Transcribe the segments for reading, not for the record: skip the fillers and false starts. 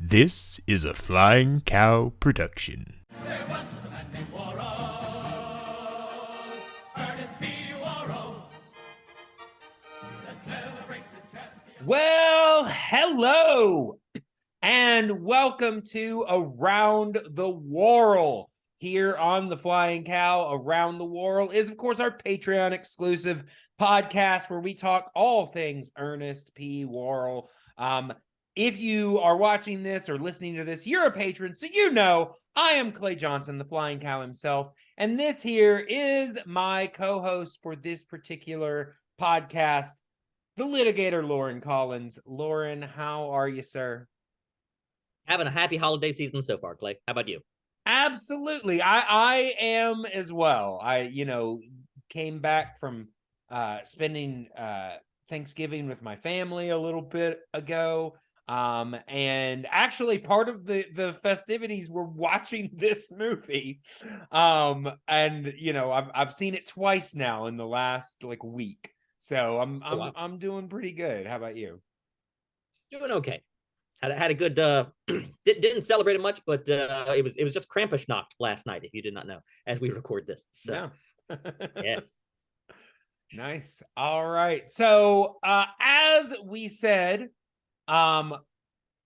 This is a Flying Cow production. There was a man named Worrell, Ernest P. Worrell. Let's celebrate this champion. Well, hello, and welcome to Around the Worrell. Here on the Flying Cow, Around the Worrell is, of course, our Patreon exclusive podcast where we talk all things Ernest P. Worrell. If you are watching this or listening to this, you're a patron, so you know I am Clay Johnson, the Flying Cow himself, and this here is my co-host for this particular podcast, the litigator, Loren Collins. Loren, how are you, sir? Having a happy holiday season so far, Clay. How about you? Absolutely. I am as well. I came back from spending Thanksgiving with my family a little bit ago. And actually part of the festivities were watching this movie. And I've seen it twice now in the last week. So I'm doing pretty good. How about you? Doing okay. Had a good didn't celebrate it much, but it was just Krampus knocked last night, if you did not know, as we record this. So Yeah. yes. Nice. All right. So as we said,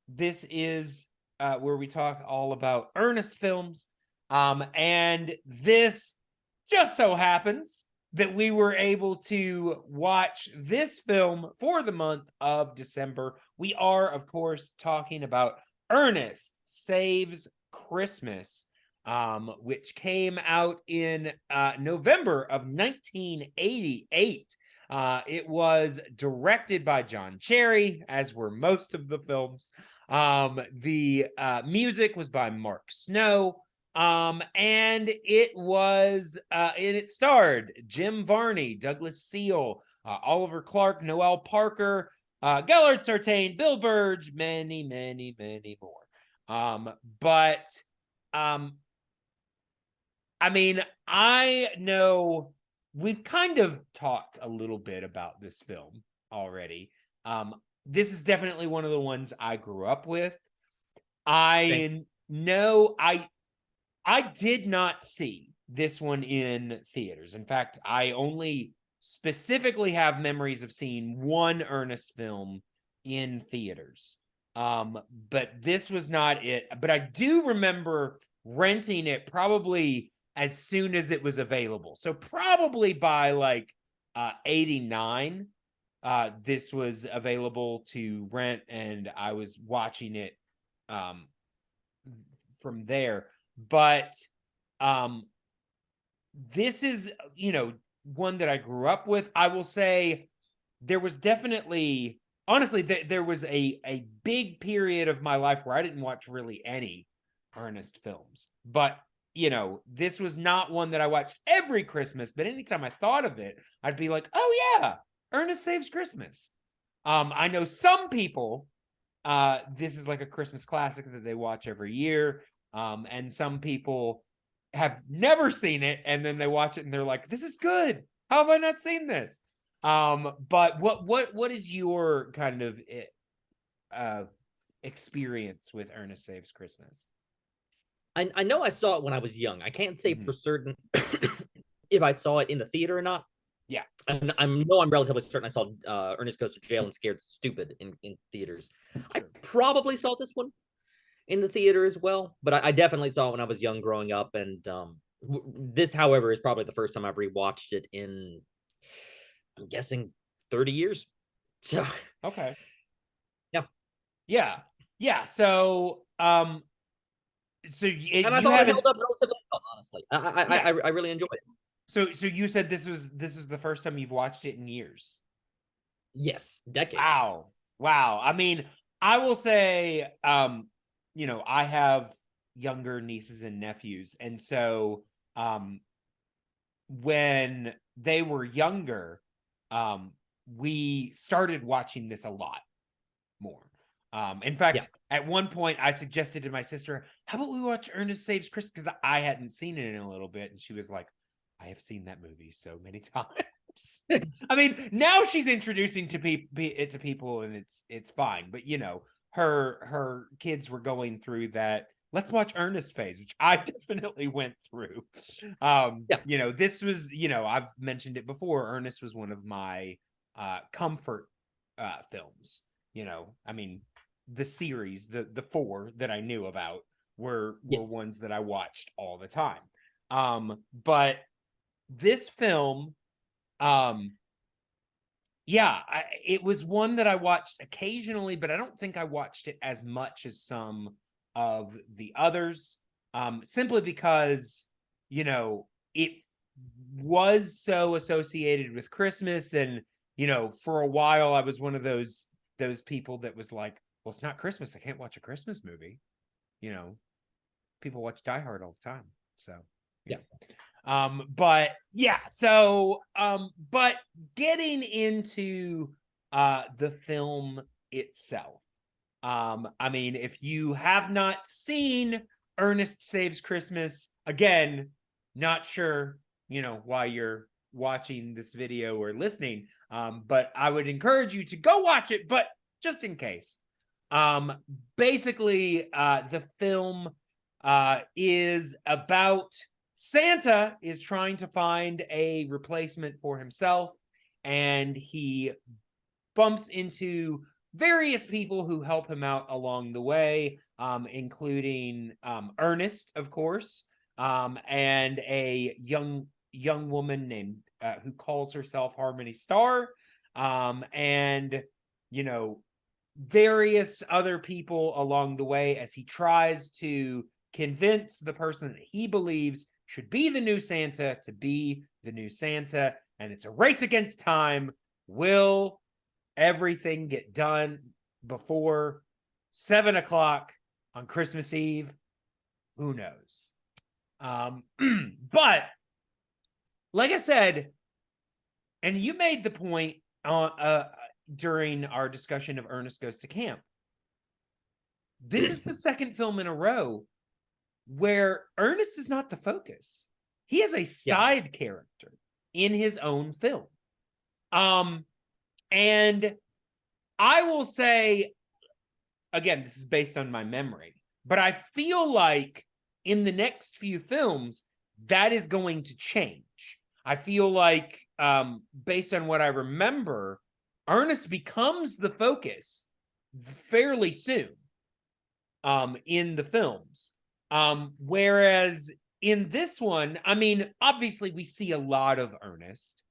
this is where we talk all about Ernest films. And this just so happens that we were able to watch this film for the month of December. We are, of course, talking about Ernest Saves Christmas, which came out in November of 1988. It was directed by John Cherry, as were most of the films. The music was by Mark Snow. And it starred Jim Varney, Douglas Seal, Oliver Clark, Noel Parker, Gellert Sartain, Bill Burge, many, many, many more. I know we've kind of talked a little bit about this film already. This is definitely one of the ones I grew up with. I did not see this one in theaters. In fact, I only specifically have memories of seeing one Ernest film in theaters. But this was not it. But I do remember renting it probably as soon as it was available. So probably by 89, this was available to rent, and I was watching it from there. But this is, one that I grew up with. I will say there was definitely, honestly, there was a big period of my life where I didn't watch really any Ernest films. But, this was not one that I watched every Christmas, but anytime I thought of it, I'd be like, oh yeah, Ernest Saves Christmas. I know some people, this is like a Christmas classic that they watch every year. And some people have never seen it, and then they watch it and they're like, this is good. How have I not seen this? But what is your kind of experience with Ernest Saves Christmas? I know I saw it when I was young. I can't say for certain if I saw it in the theater or not. Yeah. And I'm relatively certain I saw Ernest Goes to Jail and Scared Stupid in theaters. Sure. I probably saw this one in the theater as well, but I definitely saw it when I was young growing up. And this, however, is probably the first time I've rewatched it in, I'm guessing, 30 years. So okay. Yeah. So and I thought it held up relatively well, honestly. I really enjoyed it. So you said this was the first time you've watched it in years? Yes, decades. Wow. I mean, I will say, I have younger nieces and nephews, and so when they were younger, we started watching this a lot more. In fact, At one point I suggested to my sister, how about we watch Ernest Saves Christmas, because I hadn't seen it in a little bit, and she was like, I have seen that movie so many times. I mean, now she's introducing it to people, and it's fine, but her kids were going through that let's watch Ernest phase, which I definitely went through. This was, I've mentioned it before. Ernest was one of my comfort films. The series, the four that I knew about were ones that I watched all the time. But this film, it was one that I watched occasionally, but I don't think I watched it as much as some of the others, simply because, it was so associated with Christmas. And, for a while I was one of those people that was like, well, it's not Christmas, I can't watch a Christmas movie. People watch Die Hard all the time. So, but getting into the film itself. If you have not seen Ernest Saves Christmas, again, not sure, why you're watching this video or listening, but I would encourage you to go watch it, but just in case. Basically, the film is about Santa is trying to find a replacement for himself, and he bumps into various people who help him out along the way, including Ernest, of course, and a young woman named who calls herself Harmony Star, and various other people along the way as he tries to convince the person that he believes should be the new Santa to be the new Santa. And it's a race against time. Will everything get done before 7:00 on Christmas Eve? Who knows? But like I said, and you made the point during our discussion of Ernest Goes to Camp, this is the second film in a row where Ernest is not the focus. He is a side character in his own film. And I will say, again, this is based on my memory, but I feel like in the next few films, that is going to change. I feel like, based on what I remember, Ernest becomes the focus fairly soon in the films. Whereas in this one, obviously we see a lot of Ernest.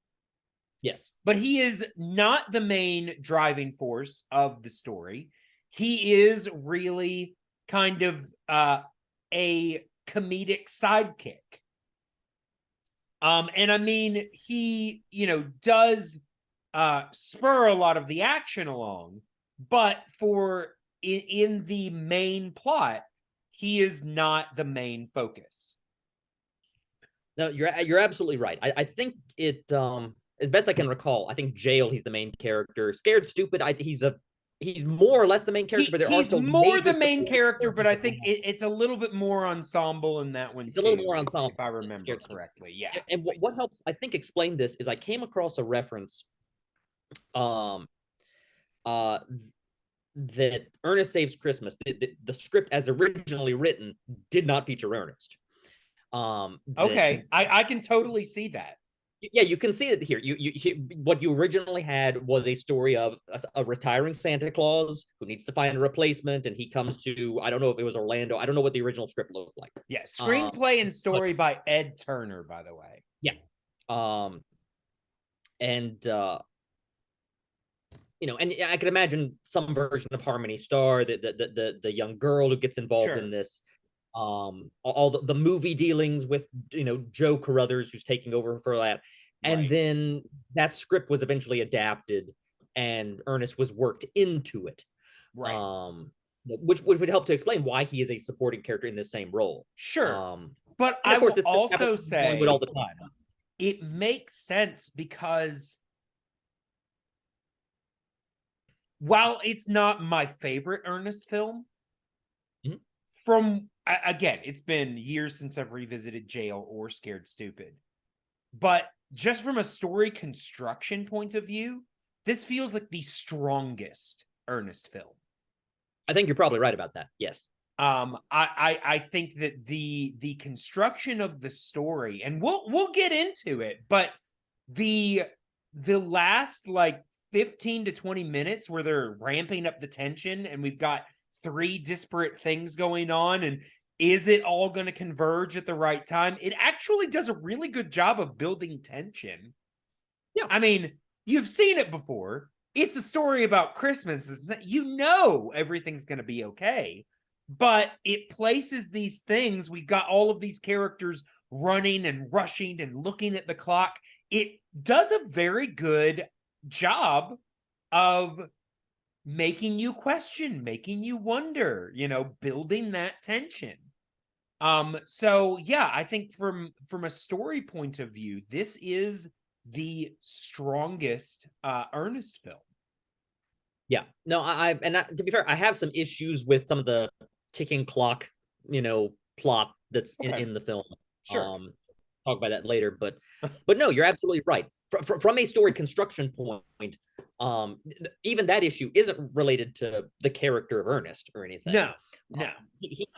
Yes. But he is not the main driving force of the story. He is really kind of a comedic sidekick. And he, does spur a lot of the action along, but in the main plot, he is not the main focus. No, you're absolutely right. I think it as best I can recall, I think Jail, he's the main character. Scared Stupid, he's more or less the main character, but he's more the main character, but I think it's a little bit more ensemble in that one. It's a little more ensemble, if I remember correctly. Yeah. And what helps, I think, explain this is I came across a reference that Ernest Saves Christmas, the script as originally written, did not feature Ernest. Okay, I can totally see that. Yeah, you can see it here. What you originally had was a story of a retiring Santa Claus who needs to find a replacement, and he comes to, I don't know if it was Orlando. I don't know what the original script looked like. Yeah, screenplay and story by Ed Turner, by the way. Yeah. And I can imagine some version of Harmony Star, the young girl who gets involved in this. All the movie dealings with Joe Carruthers, who's taking over for that, and then that script was eventually adapted and Ernest was worked into it, which would help to explain why he is a supporting character in the same role. Sure. But I would also say all the time. It makes sense because while it's not my favorite Ernest film, again, it's been years since I've revisited Jail or Scared Stupid, but just from a story construction point of view, this feels like the strongest Ernest film. I think you're probably right about that. Yes. I think that the construction of the story, and we'll get into it, but the last like 15 to 20 minutes where they're ramping up the tension and we've got three disparate things going on, and is it all going to converge at the right time? It actually does a really good job of building tension. Yeah. I mean, you've seen it before. It's a story about Christmas. You know everything's going to be okay. But it places these things. We've got all of these characters running and rushing and looking at the clock. It does a very good job of making you question, making you wonder, building that tension. So yeah, I think from a story point of view, this is the strongest Ernest film. Yeah. No, to be fair, I have some issues with some of the ticking clock, plot that's in the film. Sure. Talk about that later, but no, you're absolutely right. From a story construction point, even that issue isn't related to the character of Ernest or anything. No.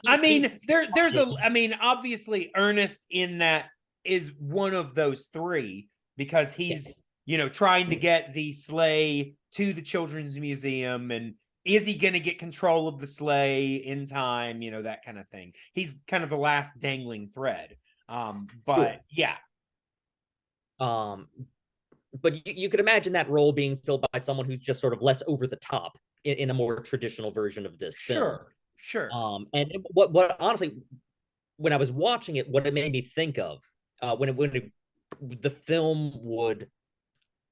I mean, obviously Ernest in that is one of those three because he's, trying to get the sleigh to the children's museum, and is he going to get control of the sleigh in time? That kind of thing. He's kind of the last dangling thread. But yeah. But you could imagine that role being filled by someone who's just sort of less over the top in a more traditional version of this film. Sure. And what honestly, when I was watching it, what it made me think of, the film would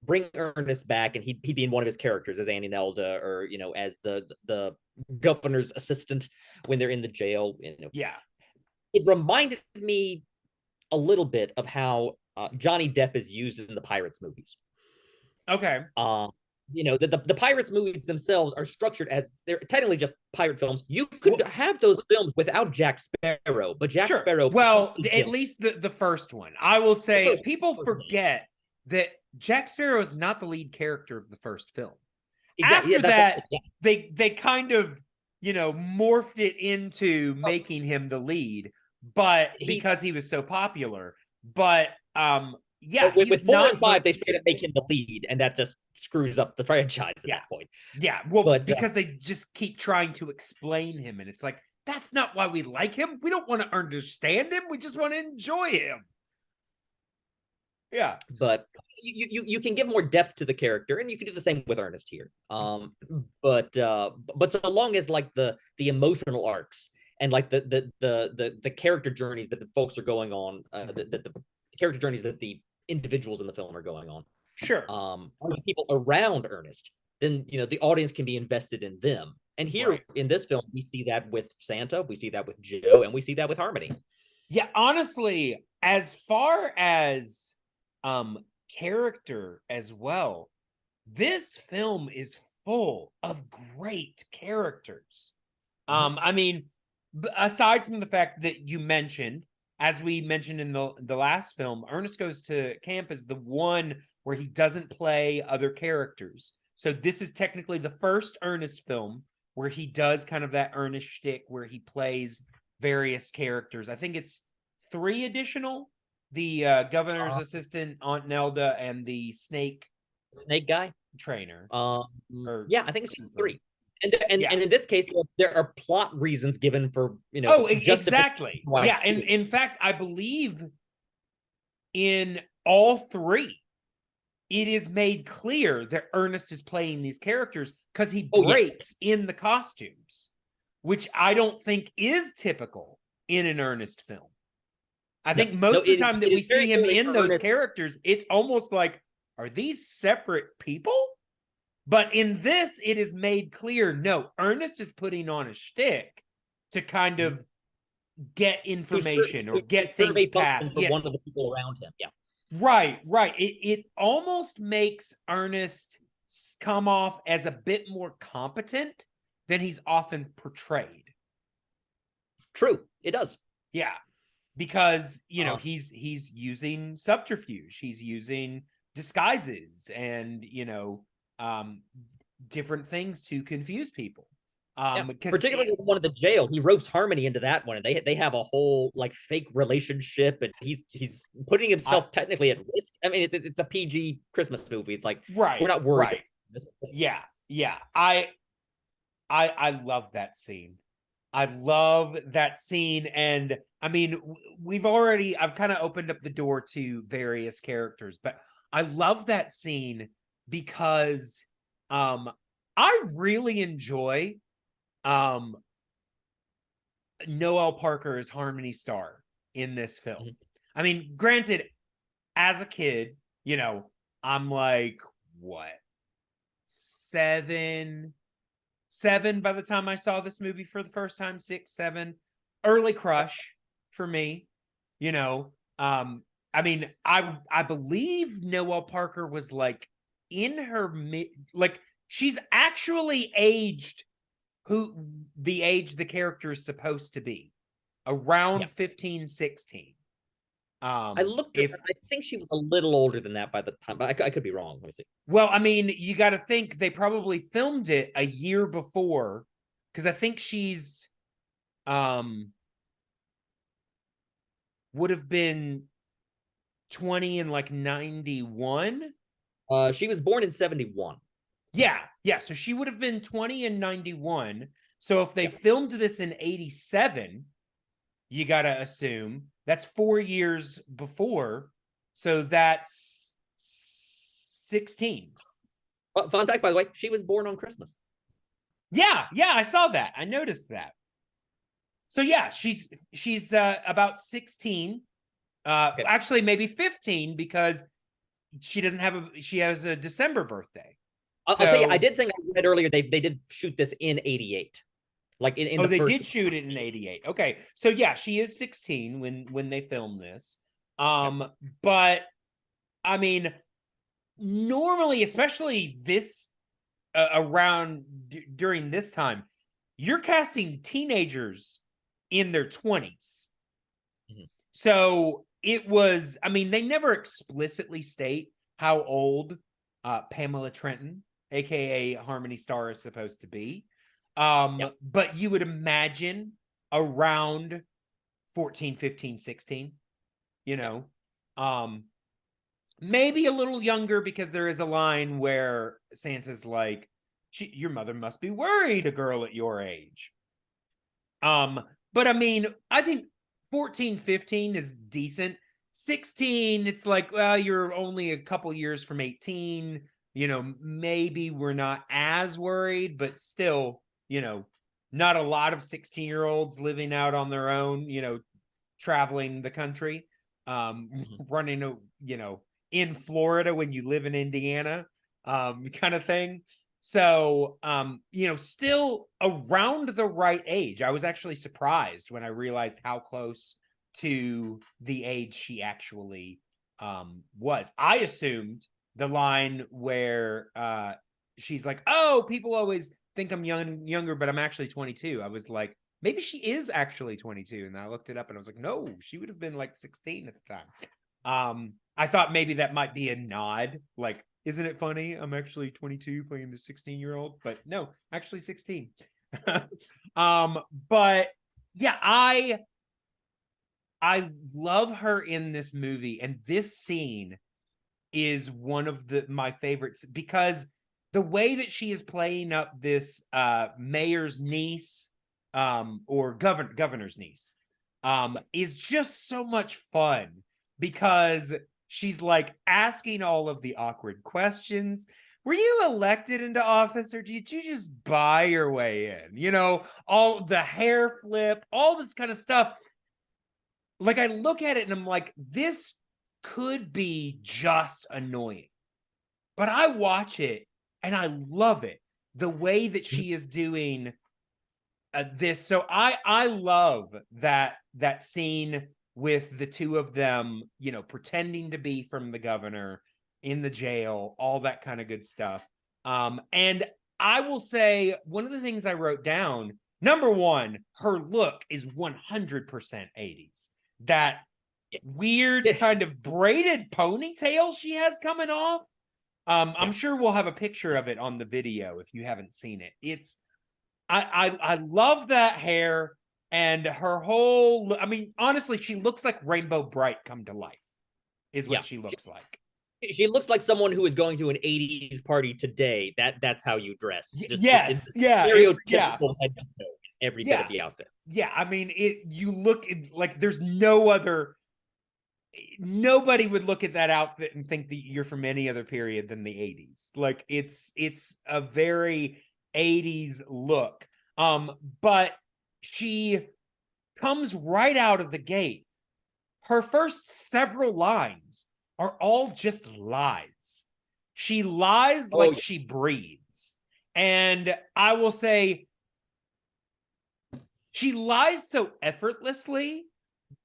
bring Ernest back and he'd be in one of his characters as Annie Nelda, or as the governor's assistant when they're in the jail. Yeah. It reminded me a little bit of how Johnny Depp is used in the Pirates movies. Okay. The Pirates movies themselves are structured as they're technically just pirate films. You could have those films without Jack Sparrow, but Jack Sparrow. Well, at least the first one. I will say people forget that Jack Sparrow is not the lead character of the first film. Exactly. After that, they kind of, morphed it into making him the lead, but because he was so popular. But yeah, with 4 and 5, they straight up make him the lead, and that just screws up the franchise at that point. Yeah, well, because they just keep trying to explain him, and it's like, that's not why we like him. We don't want to understand him. We just want to enjoy him. Yeah, but you can give more depth to the character, and you can do the same with Ernest here. But so long as like the emotional arcs and like the character journeys that the folks are going on, the character journeys that the individuals in the film are going on, the people around Ernest, then the audience can be invested in them. And here in this film, we see that with Santa, we see that with Joe, and we see that with Harmony. Yeah, honestly, as far as character as well, this film is full of great characters. I mean, aside from the fact that you mentioned, as we mentioned in the last film, Ernest Goes to Camp is the one where he doesn't play other characters. So this is technically the first Ernest film where he does kind of that Ernest shtick where he plays various characters. I think it's 3 additional. The governor's assistant, Aunt Nelda, and the snake guy trainer. I think it's just 3. And in this case, there are plot reasons given for exactly. Yeah, and in fact, I believe in all 3, it is made clear that Ernest is playing these characters because he breaks in the costumes, which I don't think is typical in an Ernest film. I think most of the time that we see him in those characters, it's almost like, are these separate people? But in this, it is made clear, no, Ernest is putting on a shtick to kind of get information or get things past one of the people around him. Yeah. Right. It almost makes Ernest come off as a bit more competent than he's often portrayed. True, it does. Yeah. Because, he's using subterfuge, he's using disguises and, different things to confuse people. Because particularly the one at the jail, he ropes Harmony into that one, and they have a whole like fake relationship, and he's putting himself technically at risk. I mean, it's a PG Christmas movie. It's like we're not worried. Right. Yeah, yeah. I love that scene. I love that scene, and I mean, I've kind of opened up the door to various characters, but I love that scene because I really enjoy Noel Parker as Harmony Star in this film. Mm-hmm. I mean, granted, as a kid, I'm like, what, 7 by the time I saw this movie for the first time, 6, 7, early crush for me, I mean, I believe Noel Parker was like in her like she's actually aged the age the character is supposed to be, around 15, 16. I looked at I think she was a little older than that by the time, but I could be wrong. Let me see. Well, I mean, you got to think they probably filmed it a year before, because I think she's would have been 20 in like 91. She was born in 71. Yeah. So she would have been 20 in 91. So if they filmed this in 87, you got to assume that's 4 years before. So that's 16. Fun fact, by the way, she was born on Christmas. Yeah, I saw that. I noticed that. So yeah, she's about 16. Okay. Actually maybe 15, because she has a December birthday. I'll tell you, I did think I read earlier they did shoot this in 88. Like in the they first... did shoot it in 88. Okay. So yeah, she is 16 when they filmed this. But I mean, normally, especially this around during this time, you're casting teenagers in their 20s. Mm-hmm. So it was, I mean, they never explicitly state how old Pamela Trenton, aka Harmony Star, is supposed to be. But you would imagine around 14, 15, 16, maybe a little younger, because there is a line where Santa's like, your mother must be worried, a girl at your age. But I mean, I think 14, 15 is decent. 16, it's like, well, you're only a couple years from 18, maybe we're not as worried, but still, not a lot of 16-year-olds living out on their own, traveling the country, running, in Florida when you live in Indiana, kind of thing. So, still around the right age. I was actually surprised when I realized how close to the age she actually was. I assumed the line where she's like, oh, people always think I'm younger, but I'm actually 22. I was like, maybe she is actually 22. And I looked it up and I was like, no, she would have been like 16 at the time. I thought maybe that might be a nod, like, isn't it funny? I'm actually 22 playing the 16-year-old, but no, actually 16. But yeah, I love her in this movie, and this scene is one of my favorites, because the way that she is playing up this mayor's niece, or governor's niece, is just so much fun, because she's like asking all of the awkward questions. Were you elected into office, or did you just buy your way in? All the hair flip, all this kind of stuff. Like, I look at it and I'm like, this could be just annoying, but I watch it and I love it, the way that she is doing this. So I love that scene with the two of them, pretending to be from the governor in the jail, all that kind of good stuff. And I will say, one of the things I wrote down, number one, her look is 100% 80s. That weird kind of braided ponytail she has coming off. I'm sure we'll have a picture of it on the video if you haven't seen it. It's I love that hair and her whole. I mean, honestly, she looks like Rainbow Bright come to life. Is what she looks like. She looks like someone who is going to an 80s party today. That's how you dress. Just Yes, stereotypical head to toe, every bit of the outfit. Yeah, I mean, you look like there's no other. Nobody would look at that outfit and think that you're from any other period than the 80s. Like it's a very 80s look. But she comes right out of the gate. Her first several lines are all just lies. She lies like she breathes. And I will say she lies so effortlessly,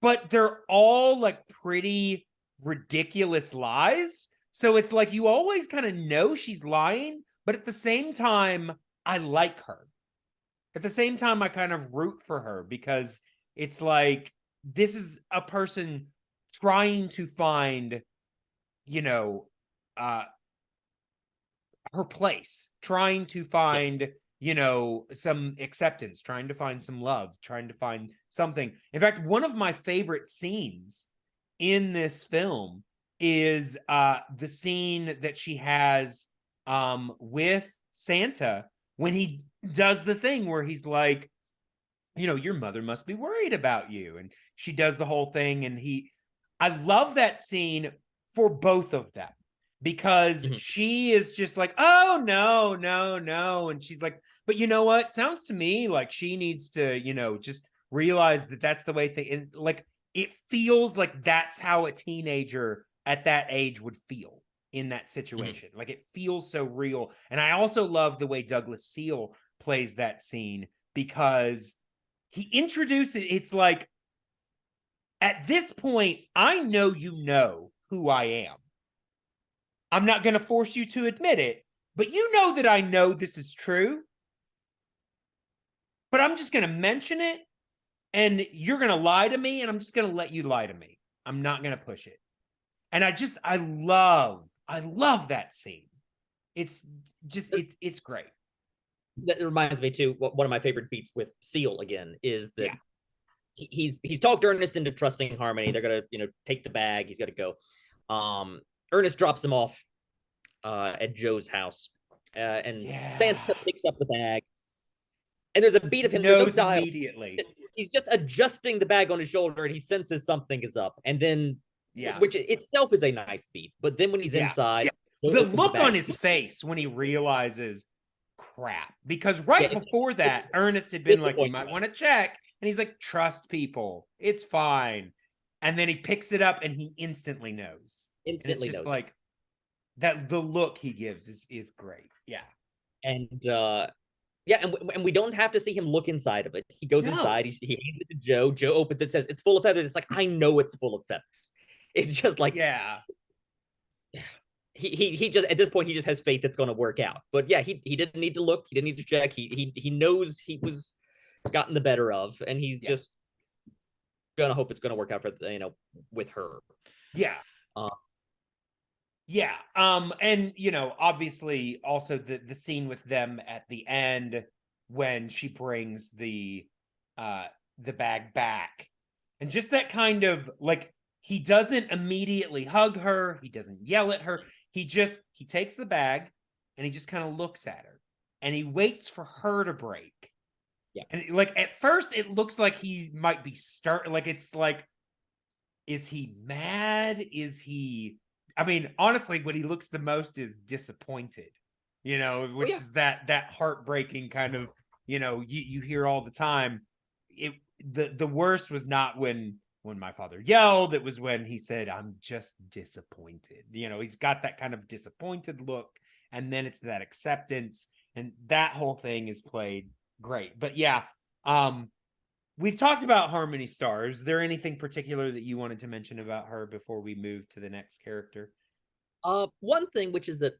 but they're all like pretty ridiculous lies. So it's like you always kind of know she's lying, but at the same time, I like her. At the same time, I kind of root for her because it's like this is a person trying to find, her place, trying to find, some acceptance, trying to find some love, trying to find something. In fact, one of my favorite scenes in this film is the scene that she has with Santa when he does the thing where he's like, your mother must be worried about you. And she does the whole thing. And I love that scene for both of them because she is just like, oh, no, no, no. And she's like, but you know what? Sounds to me like she needs to, just realize that that's the way like, it feels like that's how a teenager at that age would feel in that situation. Like it feels so real. And I also love the way Douglas Seal plays that scene because he introduces, it's like, at this point, I know you know who I am. I'm not going to force you to admit it, but you know that I know this is true. But I'm just going to mention it, and you're going to lie to me, and I'm just going to let you lie to me. I'm not going to push it. And I love that scene. It's just, it's great. That reminds me too, one of my favorite beats with Seal again is that he's talked Ernest into trusting Harmony. They're gonna, take the bag. He's got to go. Ernest drops him off at Joe's house, and Santa picks up the bag. And there's a beat of him. Knows immediately. He's just adjusting the bag on his shoulder, and he senses something is up. And then, which itself is a nice beat. But then when he's inside, the look on his face when he realizes, crap. Because before that, Ernest had been like, you might want to check. And he's like, trust people. It's fine. And then he picks it up and he instantly knows. And it's just like that. The look he gives is great. Yeah. And and we don't have to see him look inside of it. He goes inside. He hands it to Joe. Joe opens it, says it's full of feathers. It's like, I know it's full of feathers. It's just like, he just, at this point, he just has faith it's going to work out. But yeah, he didn't need to look. He didn't need to check. He knows he was gotten the better of, and he's just gonna hope it's gonna work out for with her. And obviously also the scene with them at the end when she brings the bag back, and just that kind of like, he doesn't immediately hug her, he doesn't yell at her, he takes the bag and he just kind of looks at her and he waits for her to break. And like at first it looks like he might be it's like, is he mad? Is he, I mean, honestly, what he looks the most is disappointed, which is that heartbreaking kind of, you hear all the time. The worst was not when my father yelled, it was when he said, I'm just disappointed. He's got that kind of disappointed look, and then it's that acceptance, and that whole thing is played great. But we've talked about Harmony Star. Is there anything particular that you wanted to mention about her before we move to the next character? One thing, which is that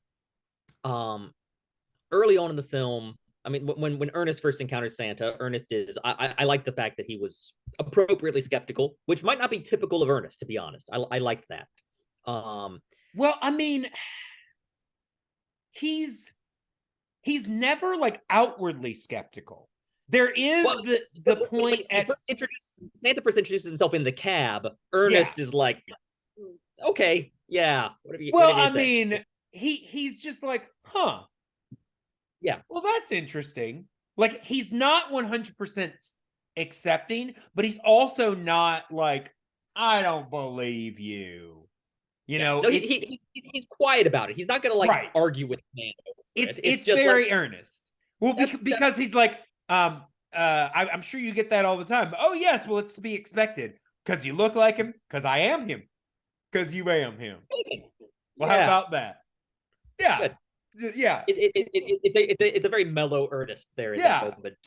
early on in the film, I mean, when Ernest first encounters Santa, Ernest is, I like the fact that he was appropriately skeptical, which might not be typical of Ernest, to be honest. I liked that. Well, I mean, he's never like outwardly skeptical. There is Well, the point at Santa first introduces himself in the cab. Yeah. Ernest is like, okay, yeah. Whatever well, you I say. mean, he's just like, huh. Yeah. Well, that's interesting. Like, he's not 100% accepting, but he's also not like, I don't believe you. You know, no, he's quiet about it. He's not gonna like Right. argue with the man. It's just very like, earnest. Well, That's- because he's like, I'm sure you get that all the time. Oh yes, well, it's to be expected because you look like him, because I am him, because you am him. Well, how yeah. about that? Yeah, Good. yeah, It's a very mellow Ernest there in Yeah. that moment.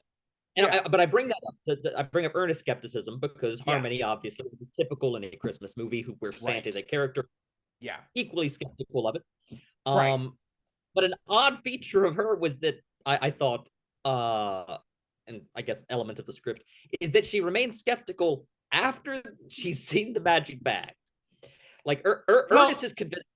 And Yeah. but I bring that up. I bring up Ernest skepticism because Yeah. Harmony obviously is typical in a Christmas movie where Santa is a character yeah, equally skeptical of it. Right. But an odd feature of her was that I thought, and I guess element of the script, is that she remains skeptical after she's seen the magic bag. Like Ernest is convinced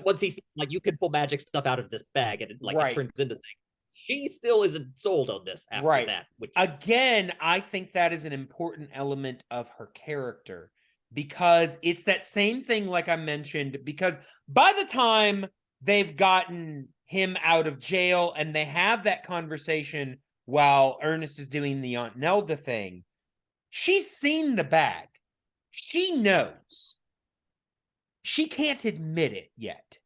once he's like, you can pull magic stuff out of this bag and it turns into things. She still isn't sold on this after that. Which again, I think that is an important element of her character because it's that same thing, like I mentioned, because by the time they've gotten him out of jail and they have that conversation while Ernest is doing the Aunt Nelda thing, she's seen the bag. She knows. She can't admit it yet.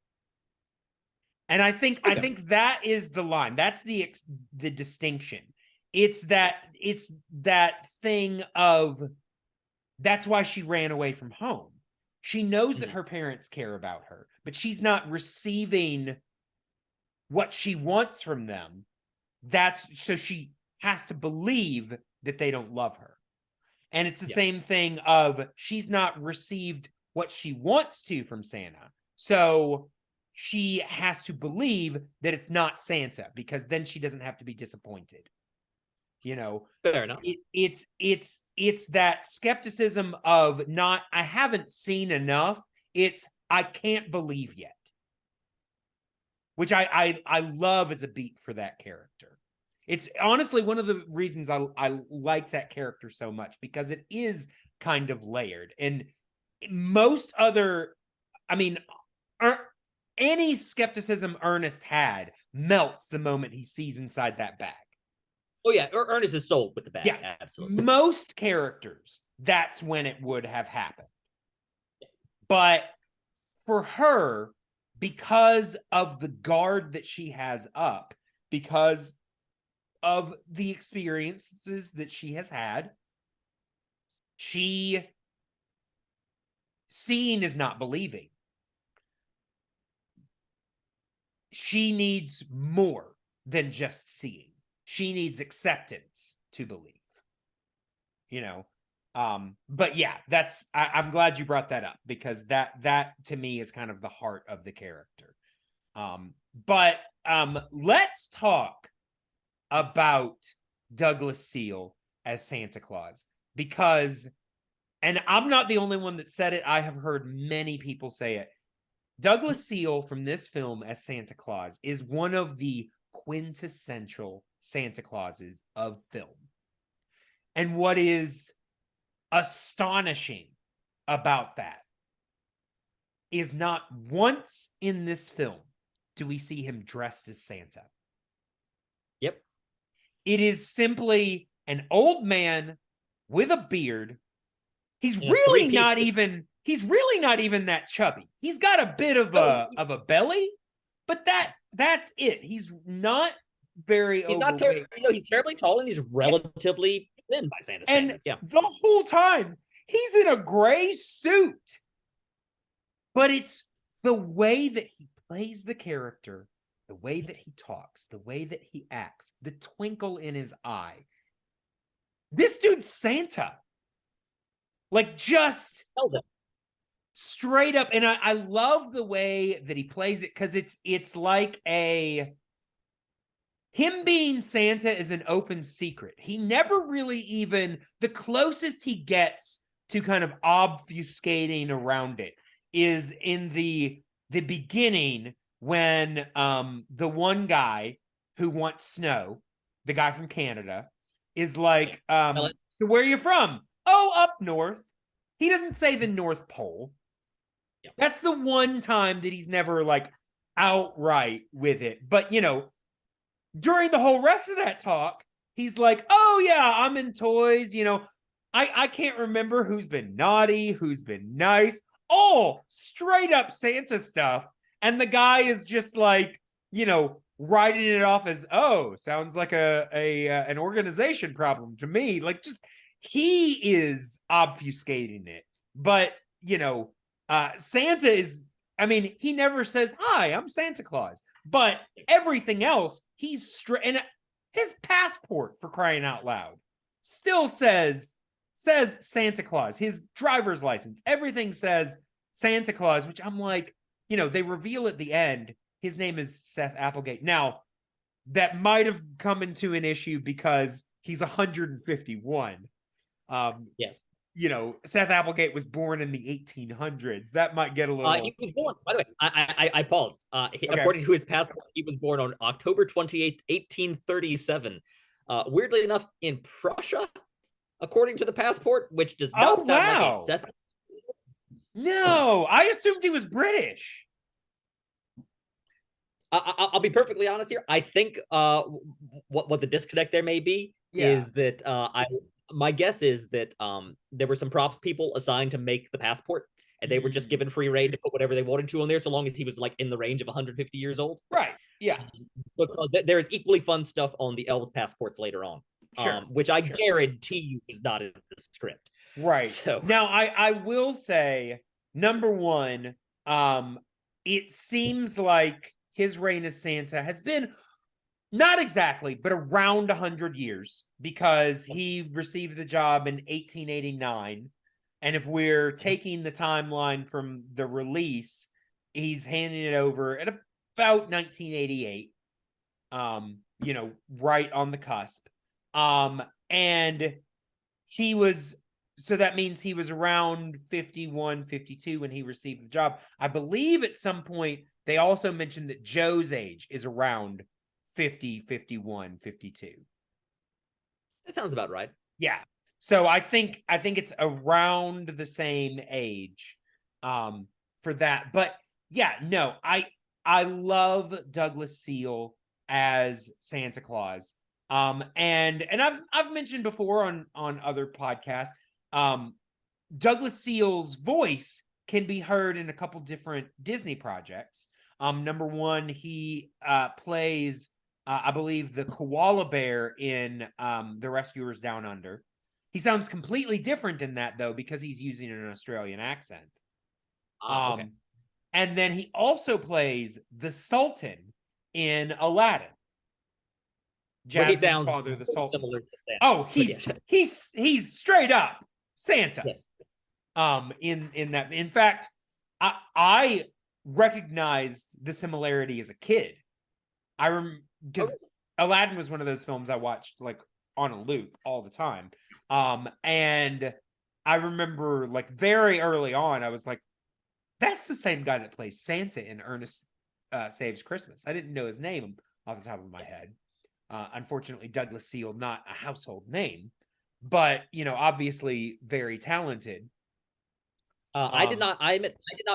And I think that is the line. That's the distinction. It's that thing of that's why she ran away from home. She knows that her parents care about her, but she's not receiving what she wants from them. So she has to believe that they don't love her. And it's the same thing of she's not received what she wants to from Santa. So she has to believe that it's not Santa because then she doesn't have to be disappointed. You know, fair enough. It's that skepticism of not, I haven't seen enough. It's I can't believe yet, which I love as a beat for that character. It's honestly one of the reasons I like that character so much because it is kind of layered. And most other, I mean, any skepticism Ernest had melts the moment he sees inside that bag. Oh yeah, Ernest is sold with the bag. Yeah, absolutely. Most characters, that's when it would have happened. But for her, because of the guard that she has up, because of the experiences that she has had, seeing is not believing. She needs more than just seeing. She needs acceptance to believe. You know, but yeah, I'm glad you brought that up because that to me is kind of the heart of the character. But let's talk about Douglas Seal as Santa Claus because, and I'm not the only one that said it, I have heard many people say it. Douglas Seal from this film as Santa Claus is one of the quintessential Santa Clauses of film. And what is astonishing about that is not once in this film do we see him dressed as Santa. Yep. It is simply an old man with a beard. He's really not even that chubby. He's got a bit of a belly, but that's it. He's not very overweight. He's terribly tall and he's relatively thin by Santa standards. Yeah. The whole time he's in a gray suit. But it's the way that he plays the character, the way that he talks, the way that he acts, the twinkle in his eye. This dude's Santa. Like, just straight up. And I love the way that he plays it because it's like him being Santa is an open secret. He never really even, the closest he gets to kind of obfuscating around it is in the beginning when the one guy who wants snow, the guy from Canada, is like, Tell it. so where are you from? Oh, up north. He doesn't say the North Pole. Yeah. That's the one time that he's never like outright with it. But during the whole rest of that talk, he's like, oh yeah, I'm in toys. I can't remember who's been naughty, who's been nice. All straight up Santa stuff. And the guy is just like, writing it off as, oh, sounds like an organization problem to me. Like, just he is obfuscating it. But Santa is, I mean, he never says, hi, I'm Santa Claus. But everything else, he's straight. And his passport, for crying out loud, still says Santa Claus. His driver's license, everything says Santa Claus, which I'm like, they reveal at the end his name is Seth Applegate. Now, that might have come into an issue because he's 151. Yes. Seth Applegate was born in the 1800s. That might get a little. He was born, by the way, I paused. Okay. According to his passport, he was born on October 28th, 1837. Weirdly enough, in Prussia, according to the passport, which does not sound like a Seth. No, I assumed he was British. I'll be perfectly honest here. I think what the disconnect there may be is that my guess is that there were some props people assigned to make the passport, and they were just given free reign to put whatever they wanted to on there, so long as he was like in the range of 150 years old. Right. Yeah. Because there is equally fun stuff on the elves' passports later on, which I guarantee you is not in the script. Right. So now, I will say, number one, it seems like his reign as Santa has been not exactly, but around 100 years, because he received the job in 1889. And if we're taking the timeline from the release, he's handing it over at about 1988, right on the cusp. And he was, so that means he was around 51, 52 when he received the job. I believe at some point they also mentioned that Joe's age is around 50, 51, 52. That sounds about right. Yeah. So I think it's around the same age for that. But yeah, no, I love Douglas Seal as Santa Claus. And I've mentioned before on other podcasts, Douglas Seal's voice can be heard in a couple different Disney projects. Number one, he plays, I believe, the koala bear in The Rescuers Down Under. He sounds completely different in that, though, because he's using an Australian accent. Okay. And then he also plays the Sultan in Aladdin. Jasmine's father, the Sultan. Similar to Santa. Oh, he's straight up Santa. Yes. In that, in fact, I recognized the similarity as a kid. Because Aladdin was one of those films I watched like on a loop all the time. And I remember like very early on, I was like, that's the same guy that plays Santa in Ernest Saves Christmas. I didn't know his name off the top of my head. Unfortunately, Douglas Seal, not a household name, but obviously very talented. I did not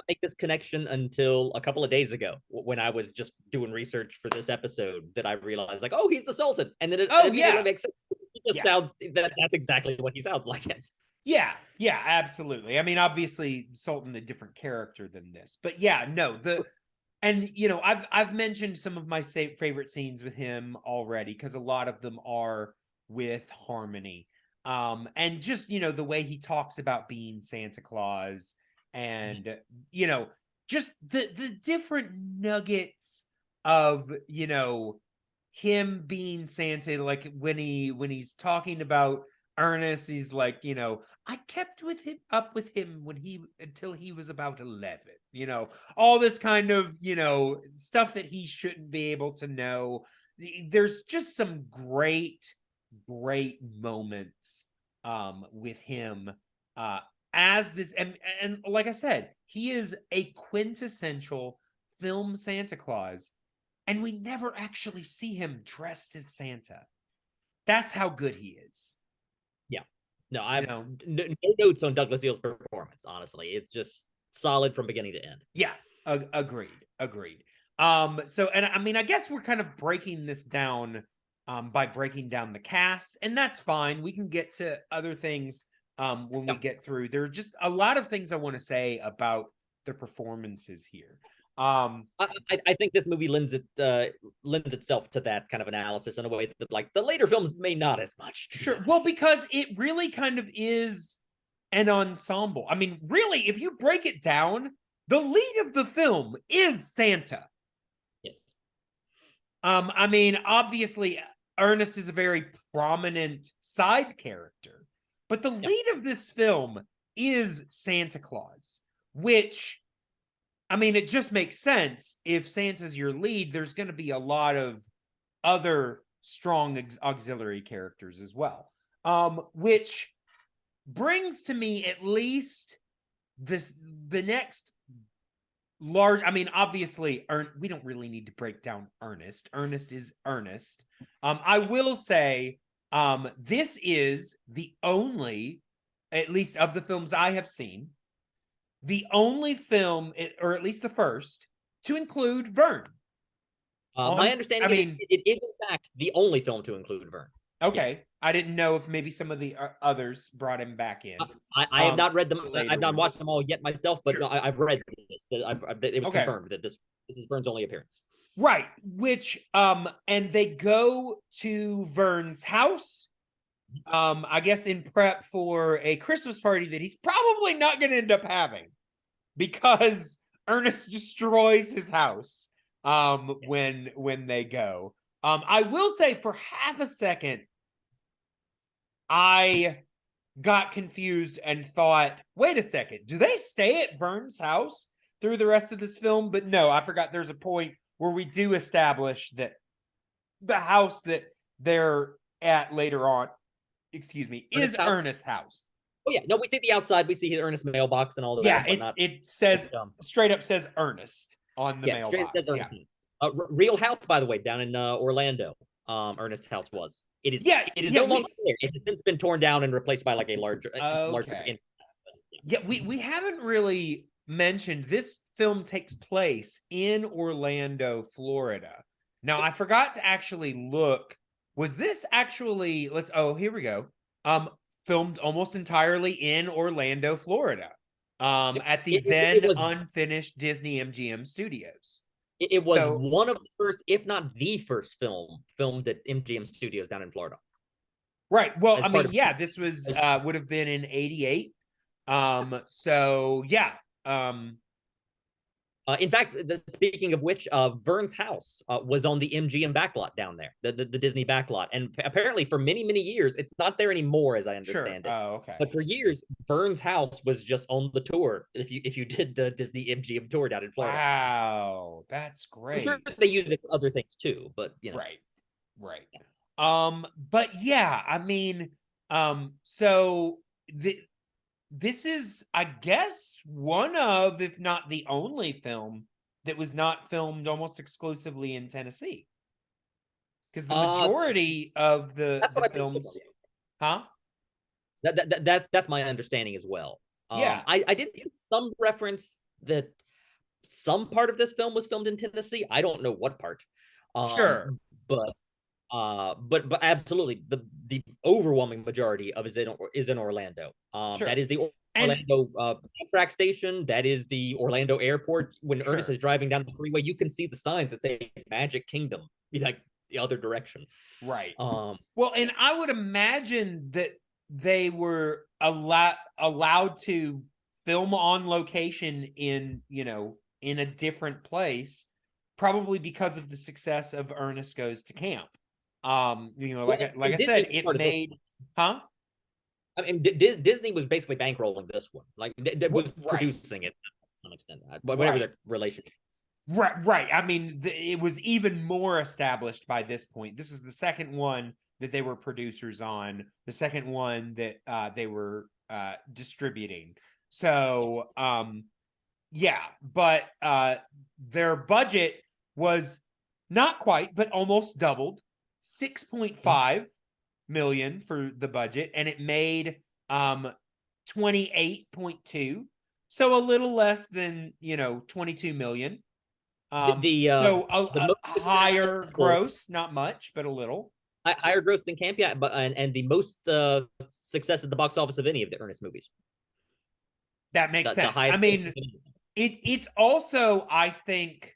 make this connection until a couple of days ago when I was just doing research for this episode, that I realized like, oh, he's the Sultan. And then it immediately makes sense. It just sounds that's exactly what he sounds like. Yeah, absolutely. I mean, obviously Sultan a different character than this. But yeah, no, I've mentioned some of my favorite scenes with him already, because a lot of them are with harmony. And just, the way he talks about being Santa Claus, and, just the different nuggets of, him being Santa, like when he's talking about Ernest, he's like, I kept up with him until he was about 11, all this kind of, stuff that he shouldn't be able to know. There's just some great moments with him as this, and like I said, he is a quintessential film Santa Claus, and we never actually see him dressed as Santa. that's how good he is. No, I You know? no notes on Douglas Neal's performance. Honestly, it's just solid from beginning to end. Yeah, agreed. So, and I mean, I guess we're kind of breaking this down by breaking down the cast, and that's fine. We can get to other things when we get through. There are just a lot of things I want to say about the performances here. I think this movie lends itself to that kind of analysis in a way that like the later films may not as much. Sure. Well, because it really kind of is an ensemble. I mean, really, if you break it down, the lead of the film is Santa. Yes. I mean, obviously, Ernest is a very prominent side character, but the lead of this film is Santa Claus, which, I mean, it just makes sense. If Santa's your lead, there's going to be a lot of other strong auxiliary characters as well, which brings to me at least the next large, I mean, obviously, we don't really need to break down Ernest. Ernest is Ernest. I will say, this is the only, at least of the films I have seen, the only film, or at least the first, to include Vern. My understanding it is in fact the only film to include Vern. Okay. Yes. I didn't know if maybe some of the others brought him back in. I have not read them. I've not ones. watched them all yet myself, but Sure. no, I've read this. It was confirmed that this is Vern's only appearance. Right. Which, and they go to Vern's house, I guess in prep for a Christmas party that he's probably not going to end up having because Ernest destroys his house, when they go. I will say for half a second, I got confused and thought, wait a second, do they stay at Vern's house through the rest of this film? But no, I forgot there's a point where we do establish that the house that they're at later on, is Ernest's house. Oh yeah, no, we see the outside, we see his Ernest mailbox and all of that. Yeah, it says, straight up says Ernest on the mailbox. Says Ernest. Real house, by the way, down in Orlando. Ernest's house was. It is. It is no longer there. It has since been torn down and replaced by like a larger. We haven't really mentioned this film takes place in Orlando, Florida. Now I forgot to actually look. Was this actually? Here we go. Filmed almost entirely in Orlando, Florida. At the then unfinished Disney MGM Studios. It was one of the first, if not the first film filmed at MGM Studios down in Florida. Right. Well, I mean, this was would have been in '88. So yeah. In fact, speaking of which, Vern's house was on the MGM backlot down there, the Disney backlot, and apparently for many years, it's not there anymore, as I understand it. Oh, okay. But for years, Vern's house was just on the tour. If you did the Disney MGM tour down in Florida. Wow, that's great. I'm sure they use it for other things too, but you know. Right. But yeah, I mean, so this is, I guess, one of, if not the only film that was not filmed almost exclusively in Tennessee. Because the majority of the films, That's my understanding as well. I did see some reference that some part of this film was filmed in Tennessee. I don't know what part. But absolutely the overwhelming majority of it is in Orlando. That is the Orlando track station. That is the Orlando airport. When Ernest is driving down the freeway, you can see the signs that say Magic Kingdom, like the other direction. Right. Well, and I would imagine that they were allowed to film on location in a different place, probably because of the success of Ernest Goes to Camp. Like I said, it made, I mean, Disney was basically bankrolling this one. Like, it was producing it to some extent, whatever their relationship is. Right. I mean, it was even more established by this point. This is the second one that they were producers on, the second one that they were distributing. So, but their budget was not quite, but almost doubled. $6.5 million for the budget, and it made 28.2, so a little less than 22 million. So The a most higher successful, gross, not much, but a little. higher gross than Camp, yeah, but and the most success at the box office of any of the Ernest movies. That makes The sense. I highest. mean, it's also, I think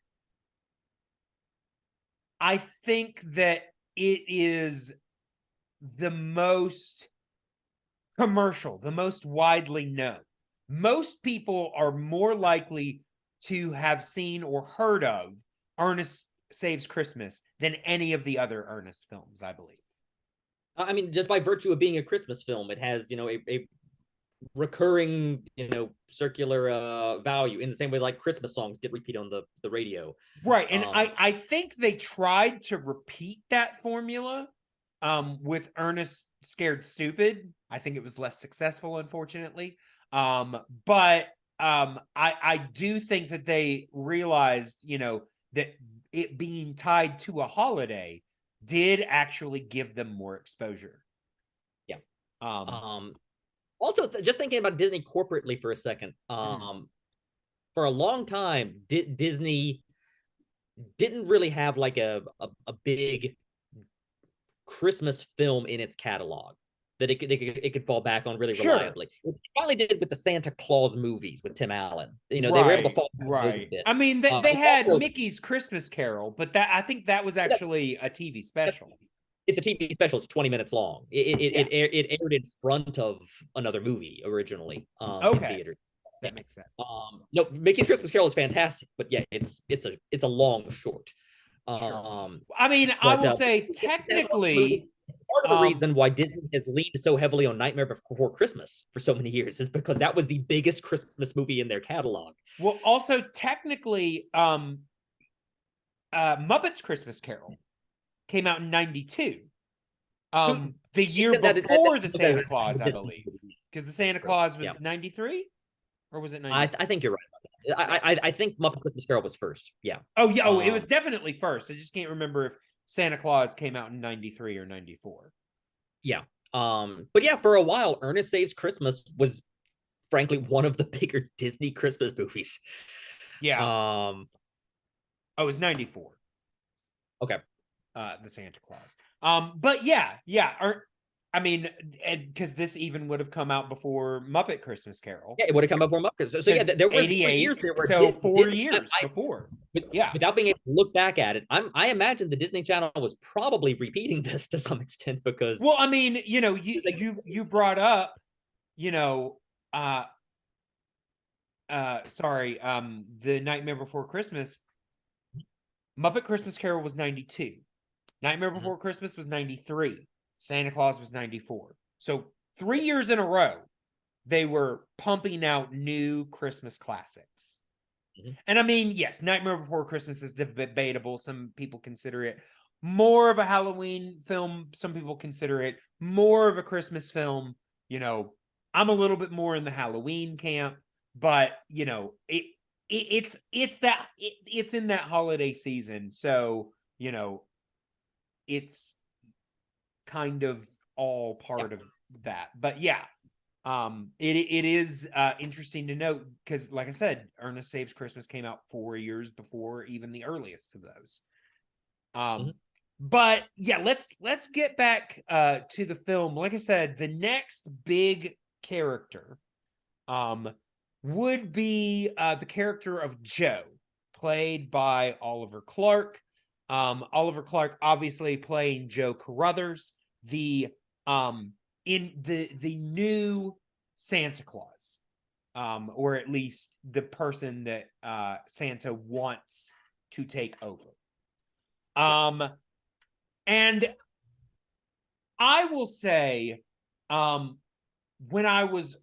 that it is the most commercial, the most widely known. Most people are more likely to have seen or heard of Ernest Saves Christmas than any of the other Ernest films, I believe. I mean, just by virtue of being a Christmas film, it has a recurring circular value in the same way like Christmas songs get repeated on the radio. Right, and I think they tried to repeat that formula with Ernest Scared Stupid. I think it was less successful, unfortunately. But I do think that they realized, that it being tied to a holiday did actually give them more exposure. Yeah. Also, just thinking about Disney corporately for a second. For a long time, Disney didn't really have like a big Christmas film in its catalog that it could fall back on really reliably. It finally did with the Santa Claus movies with Tim Allen. They were able to fall back on those a bit. I mean, they had also, Mickey's Christmas Carol, but I think that was actually a TV special. It's a TV special. It's 20 minutes long. It aired in front of another movie originally in theaters. That makes sense. No, Mickey's Christmas Carol is fantastic, but yeah, it's a long short. I mean, I will say technically, part of the reason why Disney has leaned so heavily on Nightmare Before Christmas for so many years is because that was the biggest Christmas movie in their catalog. Well, also technically, Muppets Christmas Carol came out in 92. The year before the Santa Claus, I believe, because the Santa Claus was 93, or was it 93? I think you're right about that. I think Muppet Christmas Carol was first. Yeah. Oh yeah. Oh, it was definitely first. I just can't remember if Santa Claus came out in 93 or 94. Yeah. But yeah, for a while, Ernest Saves Christmas was frankly one of the bigger Disney Christmas movies. Yeah. Oh, it was 94. Okay. The Santa Claus. But yeah. I mean, because this even would have come out before Muppet Christmas Carol. Yeah, it would have come out before Muppet. So yeah, there were 4 years. There were so 4 years before. Without being able to look back at it, I imagine the Disney Channel was probably repeating this to some extent because. Well, I mean, you brought up, the Nightmare Before Christmas. Muppet Christmas Carol was 92. Nightmare Before Christmas was 93. Santa Claus was 94. So 3 years in a row, they were pumping out new Christmas classics. And I mean, yes, Nightmare Before Christmas is debatable. Some people consider it more of a Halloween film. Some people consider it more of a Christmas film. I'm a little bit more in the Halloween camp, but it's in that holiday season. So, it's kind of all part of that. But yeah, it is interesting to note because, like I said, Ernest Saves Christmas came out 4 years before even the earliest of those. But yeah, let's get back to the film. Like I said, the next big character would be the character of Joe, played by Oliver Clark. Oliver Clark obviously playing Joe Carruthers, the new Santa Claus, or at least the person that Santa wants to take over. And I will say, when I was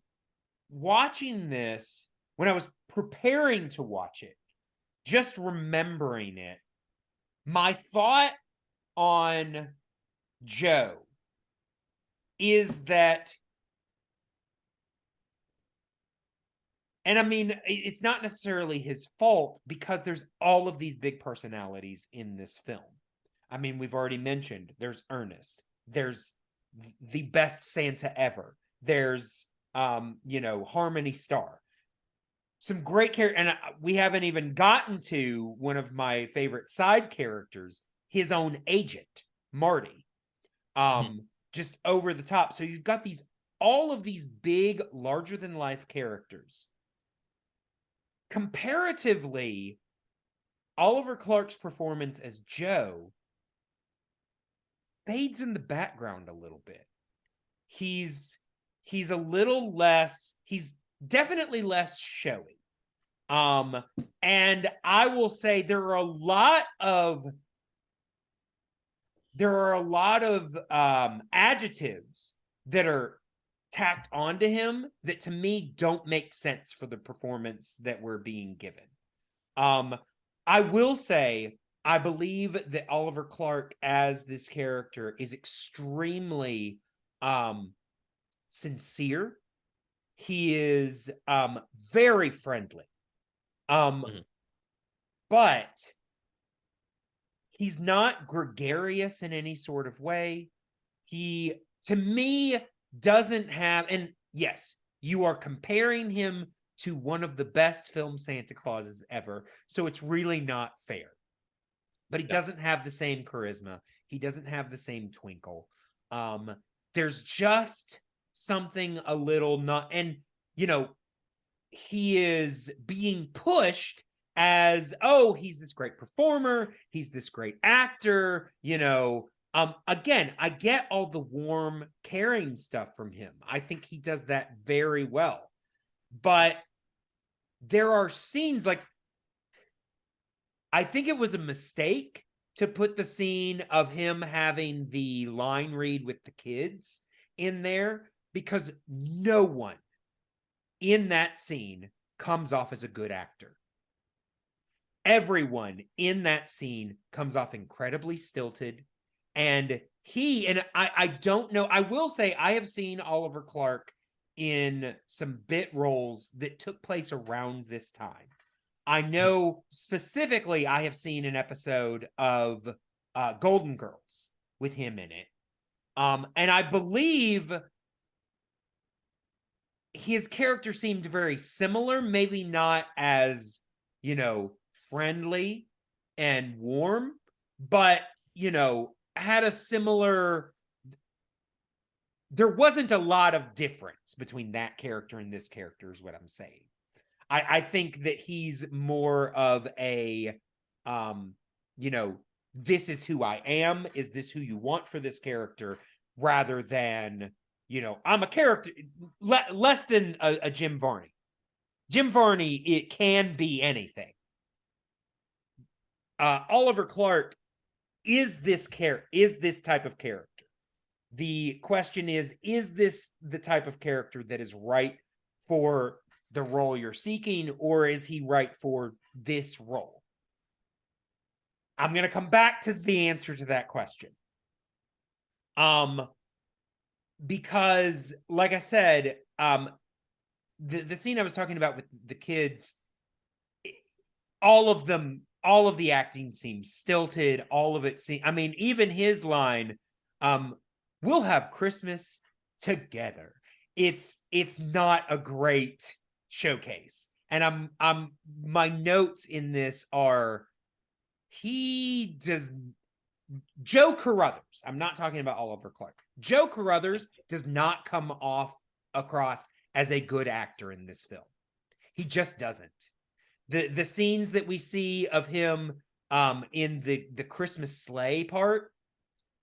watching this, when I was preparing to watch it, just remembering it, my thought on Joe is that, and I mean, it's not necessarily his fault because there's all of these big personalities in this film. I mean, we've already mentioned there's Ernest, there's the best Santa ever. There's Harmony Star. Some great character, and we haven't even gotten to one of my favorite side characters, his own agent, Marty. Just over the top. So you've got all of these big, larger than life characters. Comparatively, Oliver Clark's performance as Joe fades in the background a little bit. He's a little less, he's definitely less showy. And I will say there are a lot of adjectives that are tacked onto him that to me don't make sense for the performance that we're being given. I will say I believe that Oliver Clark as this character is extremely sincere. He is very friendly. But he's not gregarious in any sort of way. He, to me, doesn't have, and yes, you are comparing him to one of the best film Santa Clauses ever, so it's really not fair. But he doesn't have the same charisma. He doesn't have the same twinkle. There's just something a little not, and he is being pushed as, oh, he's this great performer, he's this great actor, again, I get all the warm, caring stuff from him. I think he does that very well. But there are scenes like, I think it was a mistake to put the scene of him having the line read with the kids in there, because no one in that scene comes off as a good actor. Everyone in that scene comes off incredibly stilted. And I don't know, I will say I have seen Oliver Clark in some bit roles that took place around this time. I know specifically I have seen an episode of Golden Girls with him in it. And I believe his character seemed very similar, maybe not as, friendly and warm, but, had a similar, there wasn't a lot of difference between that character and this character is what I'm saying. I think that he's more of a, this is who I am. Is this who you want for this character? Rather than, I'm a character, less than a Jim Varney. Jim Varney, it can be anything. Oliver Clark is this type of character. The question is this the type of character that is right for the role you're seeking, or is he right for this role? I'm going to come back to the answer to that question. Because, like I said, the scene I was talking about with the kids, all of the acting seems stilted. All of it seems, even his line, we'll have Christmas together. It's not a great showcase. And my notes in this are, Joe Carruthers, I'm not talking about Oliver Clark. Joe Carruthers does not come across as a good actor in this film. He just doesn't. The scenes that we see of him in the Christmas Sleigh part,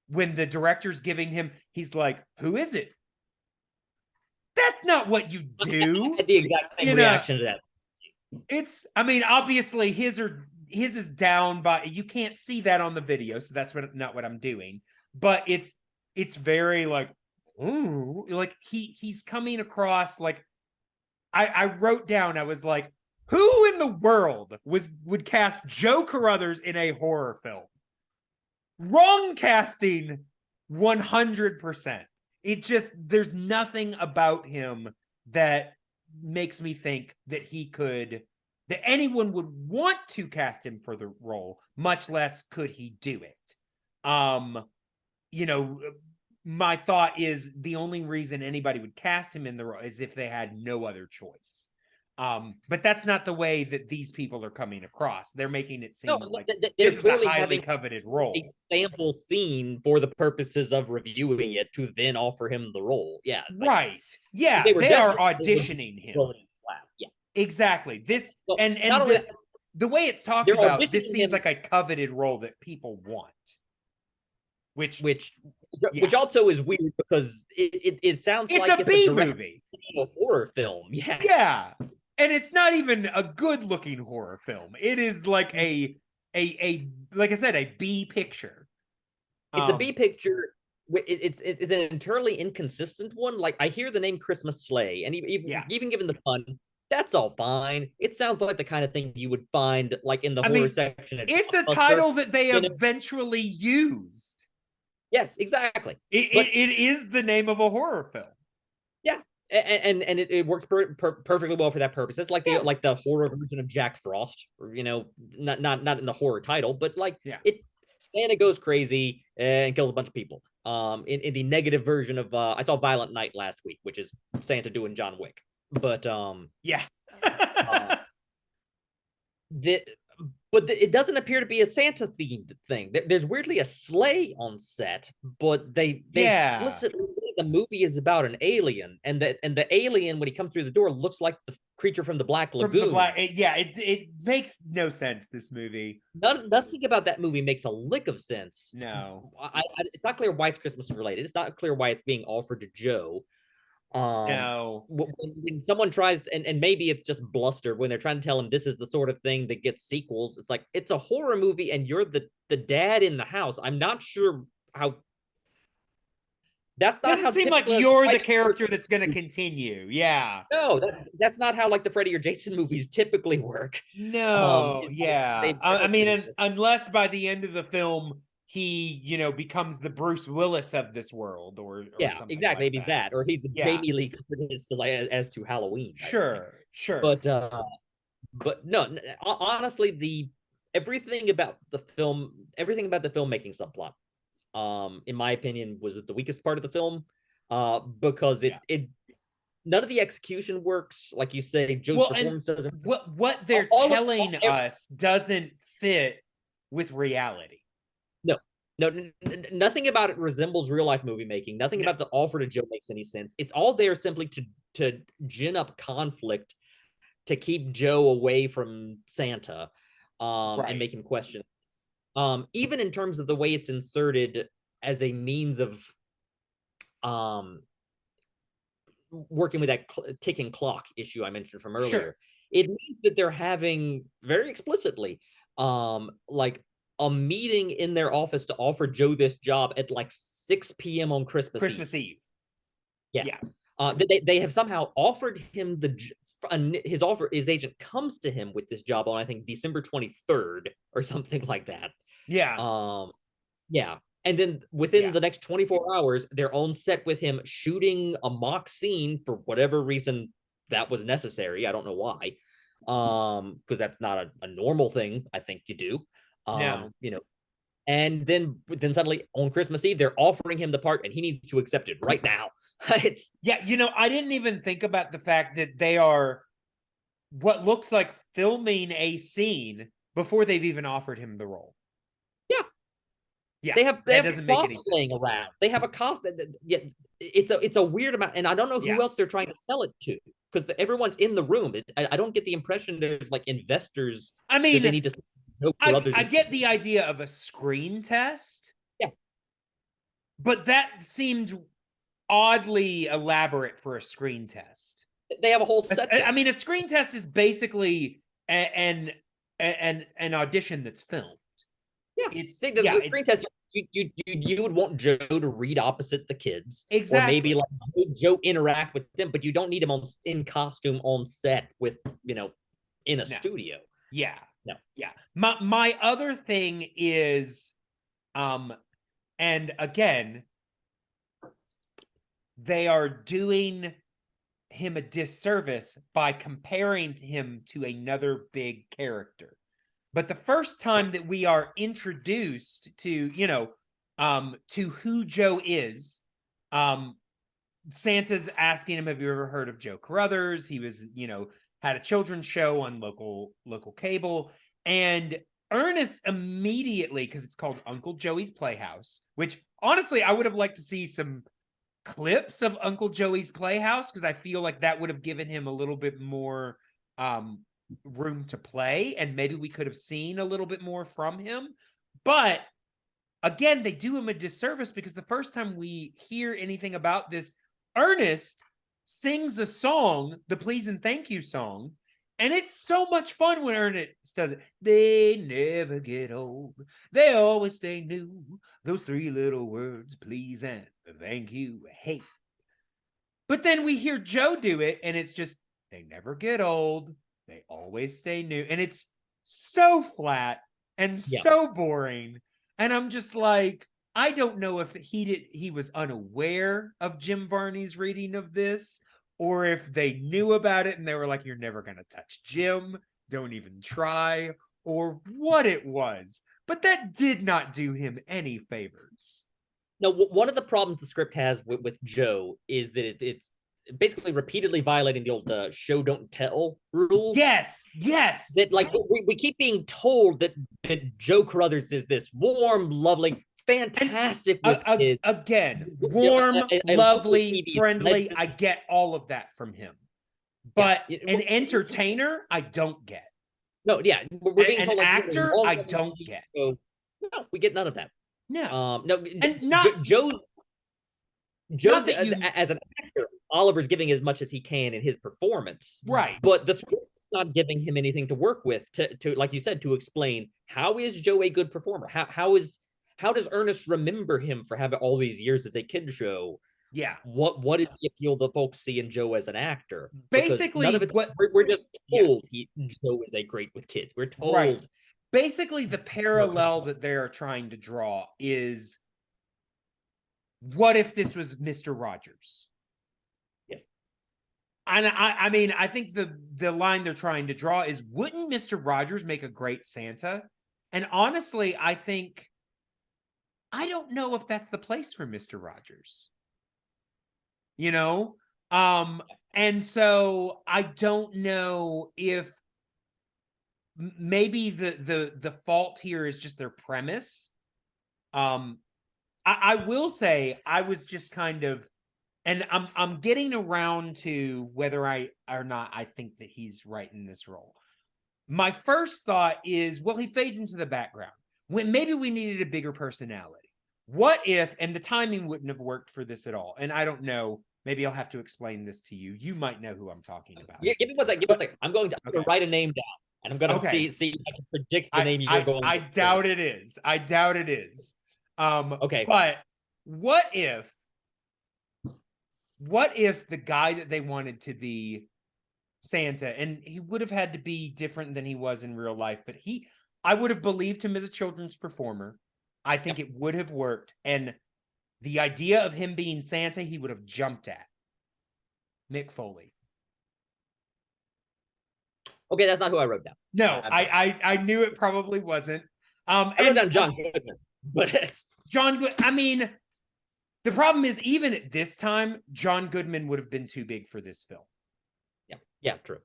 when the director's giving him, he's like, who is it? That's not what you do. I had the exact same reaction to that. It's, obviously his is down by, you can't see that on the video, so that's not what I'm doing. But it's very like, ooh, like he's coming across like, I wrote down, I was like, who in the world would cast Joe Carruthers in a horror film? Wrong casting, 100%. It just, there's nothing about him that makes me think that that anyone would want to cast him for the role, much less could he do it. my thought is the only reason anybody would cast him in the role is if they had no other choice. But that's not the way that these people are coming across. They're making it seem like they're this is a clearly highly having coveted role. a sample scene for the purposes of reviewing it to then offer him the role. Yeah. Right. Yeah. They were They are desperate for auditioning him. Yeah. Exactly. This Well, and not only the way it's talked they're about, this auditioning seems him- like a coveted role that people want. Which also is weird because it sounds it's like a B direct movie. a horror film. Yes. Yeah. And it's not even a good looking horror film. It is like a like I said, a B picture. It's a B picture. It's an entirely inconsistent one. Like, I hear the name Christmas Sleigh, and even given the pun, that's all fine. It sounds like the kind of thing you would find like in the horror section. It's a title that they eventually used. Yes, exactly. It is the name of a horror film. Yeah, and it works perfectly well for that purpose. It's like the horror version of Jack Frost, or, not in the horror title, but Santa goes crazy and kills a bunch of people. In the negative version of I saw Violent Night last week, which is Santa doing John Wick. But it doesn't appear to be a Santa themed thing. There's weirdly a sleigh on set, but they explicitly say the movie is about an alien, and the alien, when he comes through the door, looks like the creature from the Black Lagoon. It makes no sense, this movie. Nothing about that movie makes a lick of sense. No. It's not clear why it's Christmas related. It's not clear why it's being offered to Joe. No. When someone tries to, and maybe it's just Blister, when they're trying to tell him this is the sort of thing that gets sequels, it's like, it's a horror movie and you're the dad in the house. I'm not sure how. That's not Doesn't seem like you're the character that's going to continue. Yeah. No, that's not how like the Freddy or Jason movies typically work. No. I mean, unless by the end of the film he, becomes the Bruce Willis of this world, or something exactly, like maybe that, or he's the Jamie Lee Curtis as to Halloween. Sure. But no, honestly, everything about the filmmaking subplot, in my opinion, was the weakest part of the film, because it none of the execution works. Like you say, Joe's performance doesn't. What they're telling us doesn't fit with reality. No, nothing about it resembles real life movie making. Nothing about the offer to Joe makes any sense. It's all there simply to gin up conflict, to keep Joe away from Santa, and make him question. Even in terms of the way it's inserted as a means of working with that ticking clock issue I mentioned from earlier. Sure. It means that they're having very explicitly like a meeting in their office to offer Joe this job at like 6 p.m. on Christmas Eve. Yeah. They have somehow offered him his offer. His agent comes to him with this job on, I think, December 23rd or something like that. Yeah. Yeah. And then within the next 24 hours, they're on set with him shooting a mock scene for whatever reason that was necessary. I don't know why. Because that's not a normal thing I think you do. And then suddenly on Christmas Eve, they're offering him the part and he needs to accept it right now. I didn't even think about the fact that they are what looks like filming a scene before they've even offered him the role. Yeah. They have props laying around. They have a cost. It's a weird amount, and I don't know who else they're trying to sell it to, because everyone's in the room. I don't get the impression there's like investors. I mean, they need to. I get the idea of a screen test. Yeah. But that seemed oddly elaborate for a screen test. They have a whole set. I mean, a screen test is basically an audition that's filmed. Yeah. The screen test, you would want Joe to read opposite the kids. Exactly. Or maybe like Joe interact with them, but you don't need him in costume on set with, in a studio. Yeah. No. Yeah. My other thing is, and again, they are doing him a disservice by comparing him to another big character. But the first time that we are introduced to, to who Joe is Santa's asking him, have you ever heard of Joe Carruthers? He was, had a children's show on local cable. And Ernest immediately, because it's called Uncle Joey's Playhouse, which honestly, I would have liked to see some clips of Uncle Joey's Playhouse, because I feel like that would have given him a little bit more room to play, and maybe we could have seen a little bit more from him. But again, they do him a disservice, because the first time we hear anything about this, Ernest sings a song, the Please and Thank You song, and it's so much fun when Ernest does it. They never get old. They always stay new. Those three little words, please and thank you. Hey. But then we hear Joe do it, and it's just, they never get old. They always stay new. And it's so flat and so boring. And I'm just like, I don't know if he was unaware of Jim Varney's reading of this, or if they knew about it and they were like, you're never going to touch Jim. Don't even try, or what it was. But that did not do him any favors. No, one of the problems the script has with Joe is that it's basically repeatedly violating the old show don't tell rules. Yes. That like we keep being told that Joe Carruthers is this warm, lovely, fantastic with kids. Again, warm, lovely, friendly. I get all of that from him. But an entertainer, I don't get. No, yeah. We're being told, an actor, I don't get. So, no, we get none of that. No. No, and not Joe's as an actor, Oliver's giving as much as he can in his performance. Right. But the script's not giving him anything to work with to like you said, to explain how is Joe a good performer? How does Ernest remember him for having all these years as a kid show? Yeah. What is the appeal that folks see in Joe as an actor? Basically, none of it, we're just told Joe is a great with kids. We're told. Right. Basically, the parallel that they're trying to draw is, what if this was Mr. Rogers? Yes. And I mean, I think the line they're trying to draw is, wouldn't Mr. Rogers make a great Santa? And honestly, I don't know if that's the place for Mr. Rogers. And so I don't know if maybe the fault here is just their premise. I will say I was just kind of, and I'm getting around to whether I think that he's right in this role. My first thought is, well, he fades into the background. When maybe we needed a bigger personality. What if, and the timing wouldn't have worked for this at all. And I don't know, maybe I'll have to explain this to you. You might know who I'm talking about. Yeah, give me one second. I'm going to write a name down, and I'm going to see if I can predict the name you're going to I doubt it is. Okay. But what if the guy that they wanted to be Santa, and he would have had to be different than he was in real life, but I would have believed him as a children's performer. I think it would have worked. And the idea of him being Santa, he would have jumped at. Mick Foley. Okay, that's not who I wrote down. No, I knew it probably wasn't. I wrote down John Goodman, but it's John Good. I mean, the problem is, even at this time, John Goodman would have been too big for this film. Yeah, true.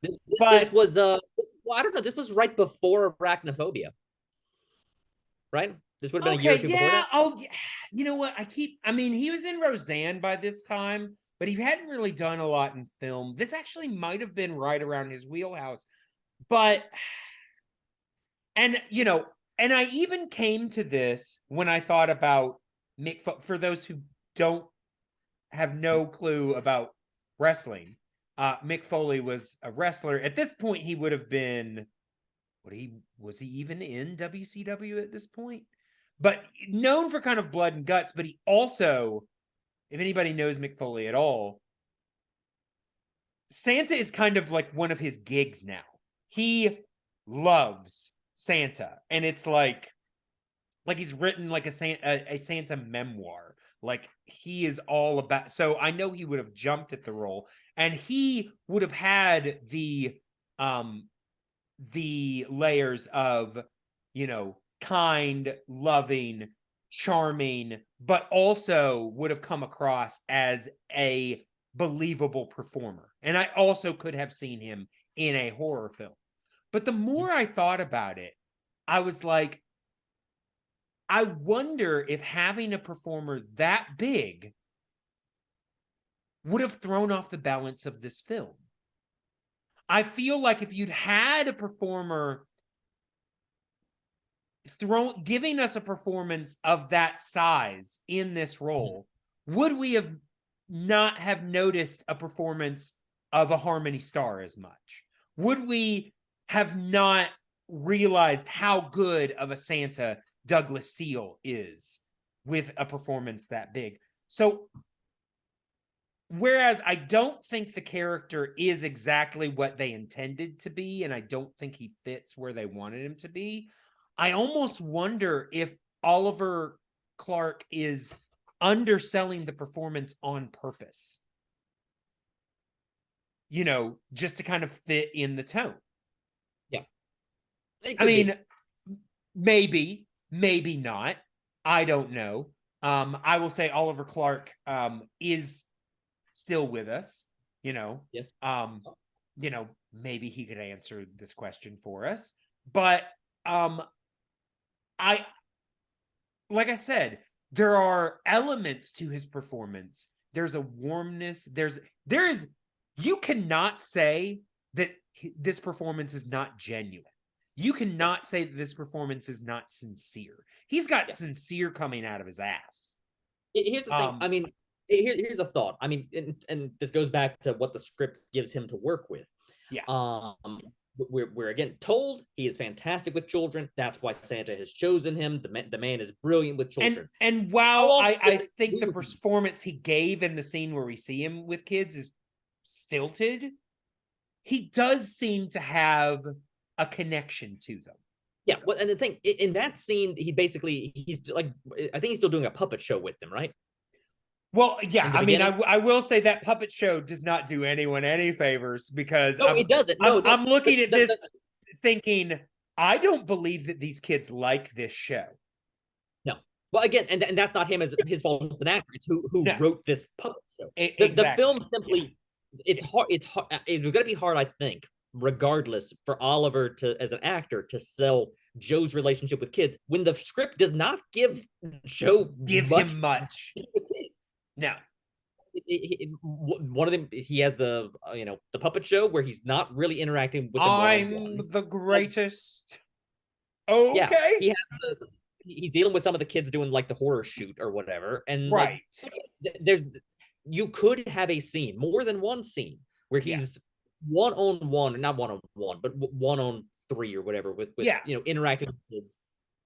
This was well, I don't know. This was right before Arachnophobia, right? This would have been a year or two before that. Oh, you know what? He was in Roseanne by this time, but he hadn't really done a lot in film. This actually might have been right around his wheelhouse. But, and I even came to this when I thought about Mick, for those who have no clue about wrestling. Mick Foley was a wrestler. At this point, he would have been, was he even in WCW at this point? But known for kind of blood and guts, but he also, if anybody knows Mick Foley at all, Santa is kind of like one of his gigs now. He loves Santa, and it's like he's written like a Santa memoir. Like, he is all about. So I know he would have jumped at the role, and he would have had the layers of, kind, loving, charming, but also would have come across as a believable performer. And I also could have seen him in a horror film. But the more I thought about it, I was like, I wonder if having a performer that big would have thrown off the balance of this film. I feel like if you'd had a performer giving us a performance of that size in this role, would we have not have noticed a performance of a Harmony Star as much? Would we have not realized how good of a Santa Douglas Seal is with a performance that big? So whereas I don't think the character is exactly what they intended to be, and I don't think he fits where they wanted him to be, I almost wonder if Oliver Clark is underselling the performance on purpose. You know, just to kind of fit in the tone. Yeah. I mean, maybe not. I don't know. I will say Oliver Clark is still with us, you know. Yes. You know, maybe he could answer this question for us. But like I said, there are elements to his performance. There's a warmness. There is you cannot say that this performance is not genuine. You cannot say that this performance is not sincere. He's got sincere coming out of his ass. Here's the thing. I mean, here's a thought. I mean, and this goes back to what the script gives him to work with. Yeah. We're again told he is fantastic with children. That's why Santa has chosen him. The man is brilliant with children. And while I think the performance he gave in the scene where we see him with kids is stilted, he does seem to have a connection to them. Yeah, well, and the thing in that scene, he's like, I think he's still doing a puppet show with them, right? Well, yeah, I mean, I will say that puppet show does not do anyone any favors because it doesn't. I'm looking at this thinking, I don't believe that these kids like this show. No. Well, again, and that's not his fault as an actor. It's who wrote this puppet show. The film simply, it's hard. It's going to be hard, I think, regardless, for Oliver as an actor to sell Joe's relationship with kids when the script does not give Joe him much. No. One of them, he has the puppet show where he's not really interacting with them. I'm the greatest. Okay. Yeah, he's dealing with some of the kids doing like the horror shoot or whatever, and right. You could have a scene, more than one scene, where he's one-on-one, not one-on-one, but one-on-three or whatever with interacting with kids.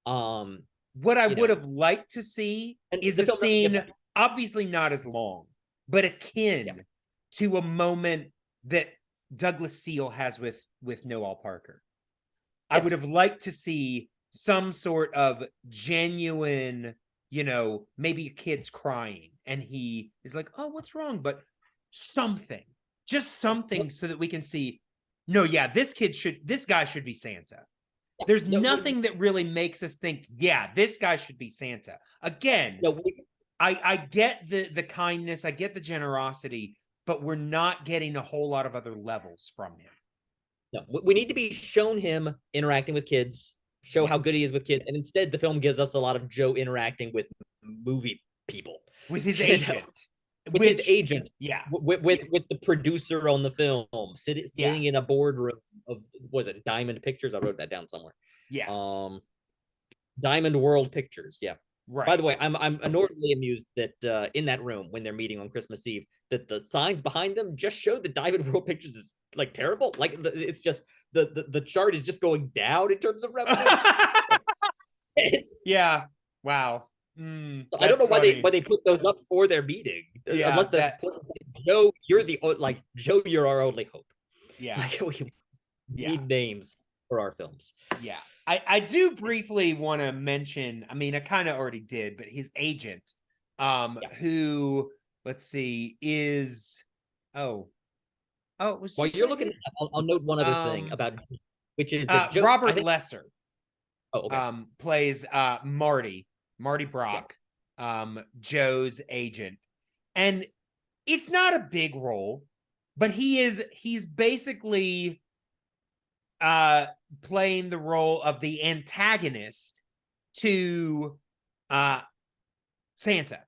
What I would have liked to see is a scene, obviously not as long, but akin to a moment that Douglas Seal has with Noel Parker. I would have liked to see some sort of genuine, maybe a kid's crying and he is like, oh, what's wrong? But something, just something so that we can see, no, yeah, this guy should be Santa. There's nothing that really makes us think, yeah, this guy should be Santa. Again, I get the kindness, I get the generosity, but we're not getting a whole lot of other levels from him. No, we need to be shown him interacting with kids, show how good he is with kids, and instead the film gives us a lot of Joe interacting with movie people. With his agent. With his agent. Yeah. With the producer on the film, sitting in a boardroom of, was it Diamond Pictures? I wrote that down somewhere. Yeah. Diamond World Pictures, yeah. Right. By the way, I'm enormously amused that in that room when they're meeting on Christmas Eve, that the signs behind them just showed that Diamond World Pictures is like terrible. Like it's just the chart is just going down in terms of revenue. Yeah. Wow. So I don't know why they put those up for their meeting. Yeah, unless they put Joe, you're our only hope. Yeah. Like, we need names for our films. Yeah. I do briefly want to mention, I mean, I kind of already did, but his agent, who, let's see, is, it was while you're looking, I'll note one other thing about, which is that Robert Lesser plays Marty. Marty Brock, Joe's agent. And it's not a big role, but he's basically playing the role of the antagonist to Santa.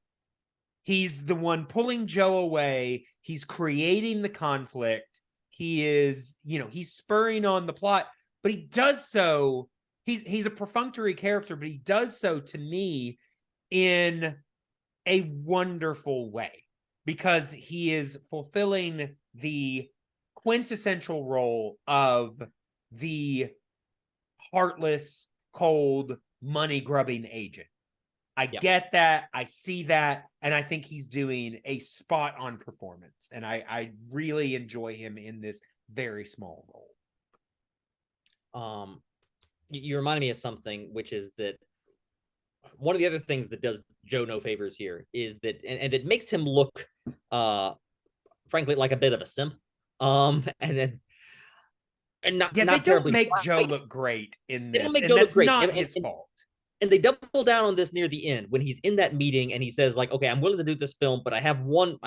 He's the one pulling Joe away. He's creating the conflict. He is, he's spurring on the plot, but he does so. He's a perfunctory character, but he does so to me in a wonderful way because he is fulfilling the quintessential role of the heartless, cold, money-grubbing agent. I get that. I see that. And I think he's doing a spot-on performance. And I really enjoy him in this very small role. You reminded me of something, which is that one of the other things that does Joe no favors here is that, and it makes him look, frankly, like a bit of a simp. And not they don't terribly make Joe look great in this. They don't make Joe look great. Not and, his fault. And they double down on this near the end when he's in that meeting and he says, like, okay, I'm willing to do this film, but I have one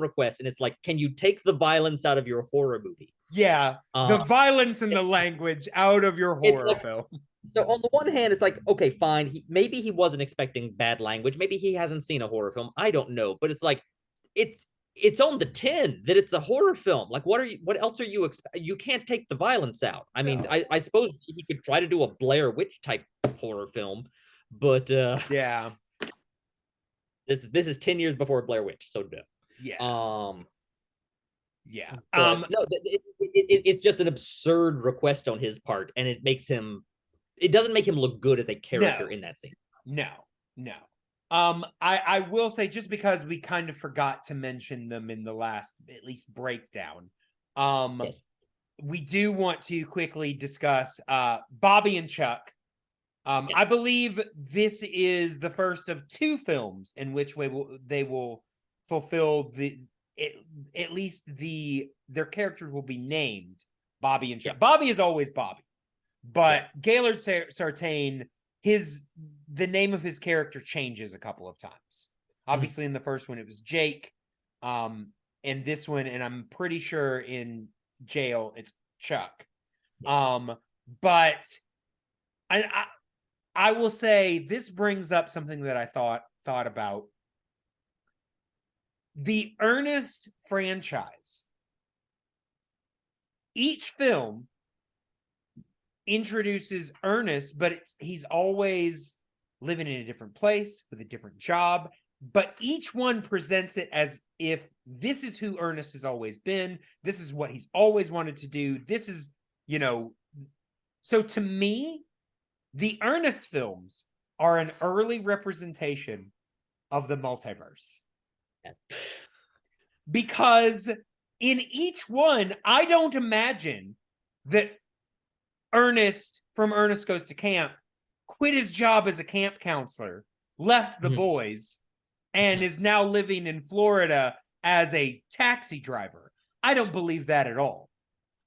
request, and it's like, can you take the violence out of your horror movie? Yeah, the violence and the language out of your horror film. So on the one hand, it's like, okay, fine. Maybe he wasn't expecting bad language. Maybe he hasn't seen a horror film. I don't know. But it's like, it's on the tin that it's a horror film. Like, what else are you you can't take the violence out. I mean, I suppose he could try to do a Blair Witch type horror film, but yeah. This is 10 years before Blair Witch, so no. Yeah. Yeah. No, it's just an absurd request on his part, and it doesn't make him look good as a character in that scene. No. I will say, just because we kind of forgot to mention them in the last, at least, breakdown, yes. We do want to quickly discuss Bobby and Chuck. Yes. I believe this is the first of two films in which they will fulfill at least their characters will be named Bobby and Chuck. Yep. Bobby is always Bobby, but yes. Gaylord Sartain, the name of his character changes a couple of times. Obviously, in the first one, it was Jake. In this one, and I'm pretty sure in jail, it's Chuck. But I will say this brings up something that I thought about. The Ernest franchise. Each film introduces Ernest, but he's always living in a different place with a different job. But each one presents it as if this is who Ernest has always been. This is what he's always wanted to do. This is, so to me, the Ernest films are an early representation of the multiverse. Because in each one, I don't imagine that Ernest from Ernest Goes to Camp quit his job as a camp counselor, left the boys, and is now living in Florida as a taxi driver. I don't believe that at all.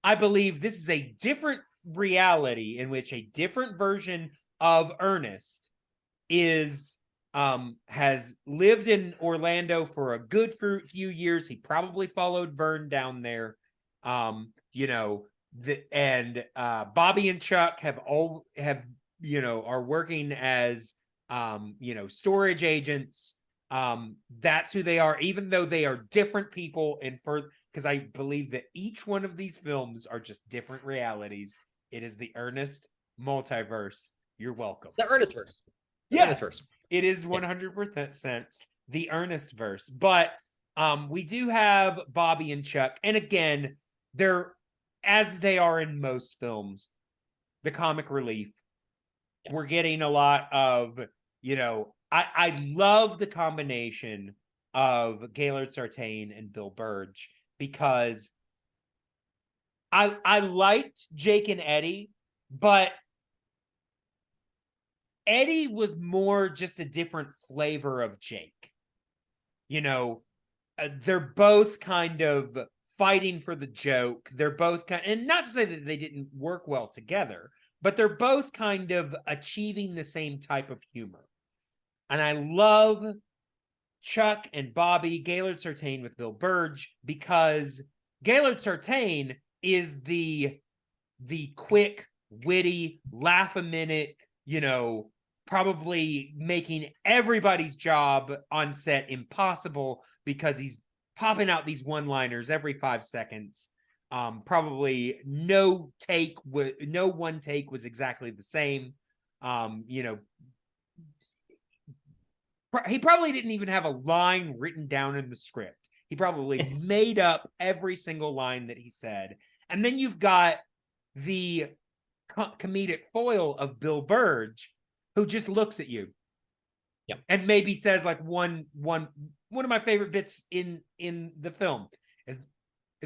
I believe this is a different reality in which a different version of Ernest has lived in Orlando for a good few years. He probably followed Vern down there. Bobby and Chuck are working as storage agents. That's who they are, even though they are different people. Because I believe that each one of these films are just different realities. It is the Ernest multiverse. You're welcome. The Ernest verse. Yes, it is 100% the Ernest verse. But we do have Bobby and Chuck, and again, they're, as they are in most films, the comic relief. Yeah. We're getting a lot of, I love the combination of Gaylord Sartain and Bill Burge, because I liked Jake and Eddie, but Eddie was more just a different flavor of Jake. They're both kind of fighting for the joke. They're both and not to say that they didn't work well together, but they're both kind of achieving the same type of humor. And I love Chuck and Bobby, Gaylord Sartain with Bill Burge, because Gaylord Sartain is the quick, witty, laugh a minute, probably making everybody's job on set impossible because he's popping out these one-liners every 5 seconds. Probably no one take was exactly the same. He probably didn't even have a line written down in the script. He probably made up every single line that he said. And then you've got the comedic foil of Bill Burge, who just looks at you. Yep. And maybe says like one of my favorite bits in the film is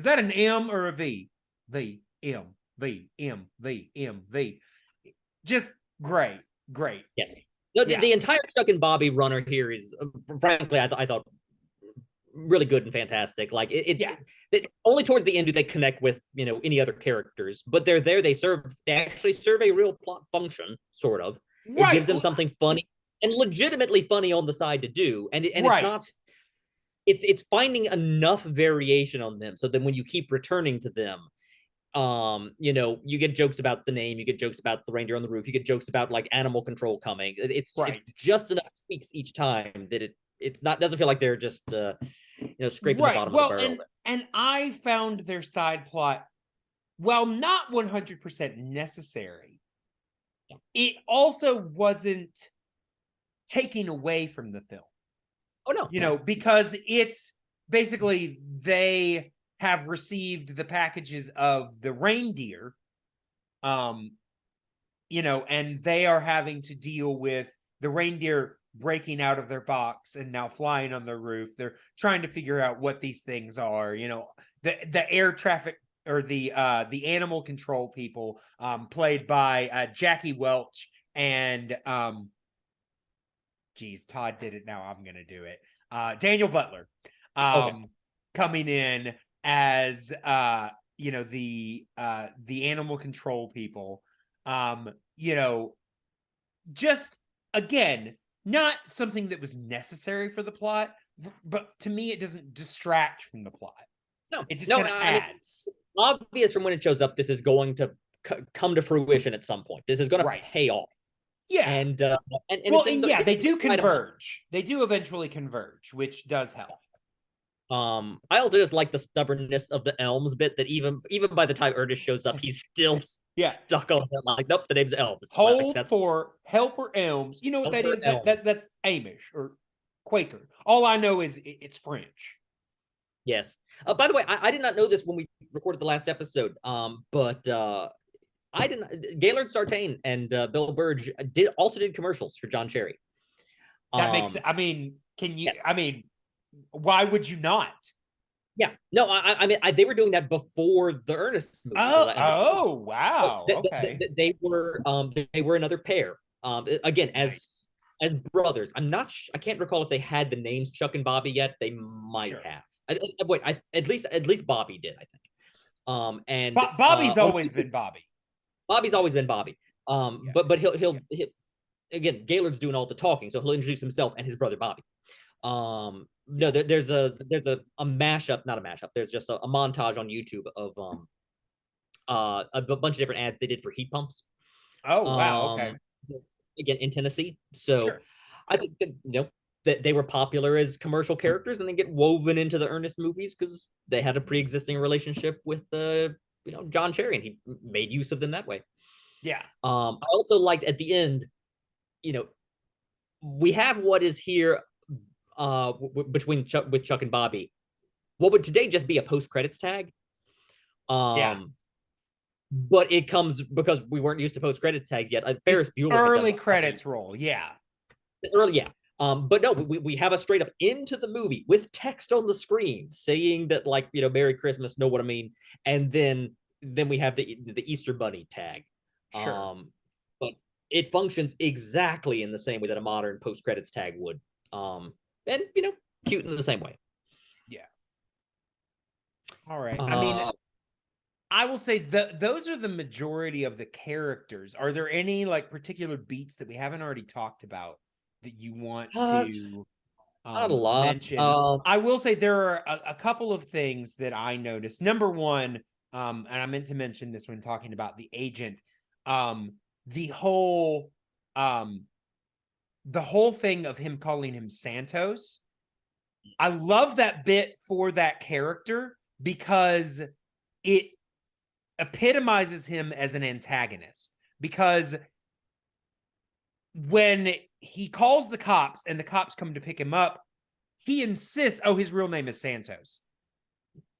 that an M or a V? V, M, V, M, V, M, V. Just great. Yes. The entire Chuck and Bobby runner here is, frankly, I thought really good and fantastic. Like it only towards the end do they connect with any other characters, but they're there. They actually serve a real plot function, sort of. It gives them something funny and legitimately funny on the side to do, and it's not. It's finding enough variation on them so that when you keep returning to them, you get jokes about the name, you get jokes about the reindeer on the roof, you get jokes about like animal control coming. It's just enough tweaks each time that it's not doesn't feel like they're just scraping the bottom of the barrel. And I found their side plot, while not 100% necessary, it also wasn't taking away from the film. Oh no. Because it's basically they have received the packages of the reindeer, and they are having to deal with the reindeer breaking out of their box and now flying on their roof. They're trying to figure out what these things are. The air traffic or the animal control people, played by Jackie Welch and Todd did it. Now I'm gonna do it. Daniel Butler, coming in as the animal control people. Just again, not something that was necessary for the plot, but to me it doesn't distract from the plot. No, it just kind of adds. Obvious from when it shows up, this is going to come to fruition at some point. This is going to pay off. Yeah, and they do converge. They do eventually converge, which does help. I also just like the stubbornness of the Elmes bit, that even by the time Ernest shows up, he's still stuck on it. Like, nope, the name's Elmes. Hold for Helper Elmes. You know what Helper that is? That's Amish or Quaker. All I know is it's French. Yes. By the way, I did not know this when we recorded the last episode. But I didn't. Gaylord Sartain and Bill Burge also did commercials for John Cherry. That makes. I mean, can you? Yes. I mean, why would you not? Yeah. No. I mean, they were doing that before the Ernest movie. Oh, wow. Okay. They were another pair. Again, as brothers. I can't recall if they had the names Chuck and Bobby yet. They might have. At least Bobby did, I think. And Bobby's always been Bobby. Bobby's always been Bobby. But he'll again, Gaylord's doing all the talking, so he'll introduce himself and his brother Bobby. No, there's a mashup, not a mashup. There's just a montage on YouTube of a bunch of different ads they did for heat pumps. Oh wow, okay. Again, in Tennessee, so I think that they were popular as commercial characters, and they get woven into the Ernest movies because they had a pre-existing relationship with John Cherry, and he made use of them that way. Yeah. I also liked at the end, we have what is here between Chuck and Bobby. What would today just be a post-credits tag? But it comes because we weren't used to post-credits tags yet. Ferris Bueller early credits roll, but no, we have a straight up into the movie with text on the screen saying that, like, Merry Christmas, know what I mean, and then we have the Easter Bunny tag. Sure. But it functions exactly in the same way that a modern post-credits tag would. And cute in the same way. Yeah. All right. I mean, I will say those are the majority of the characters. Are there any like particular beats that we haven't already talked about that you want Not to a lot. mention? I will say there are a couple of things that I noticed. Number one, and I meant to mention this when talking about the agent, the whole thing of him calling him Santos. I love that bit for that character because it epitomizes him as an antagonist. Because when he calls the cops and the cops come to pick him up, he insists, oh, his real name is Santos.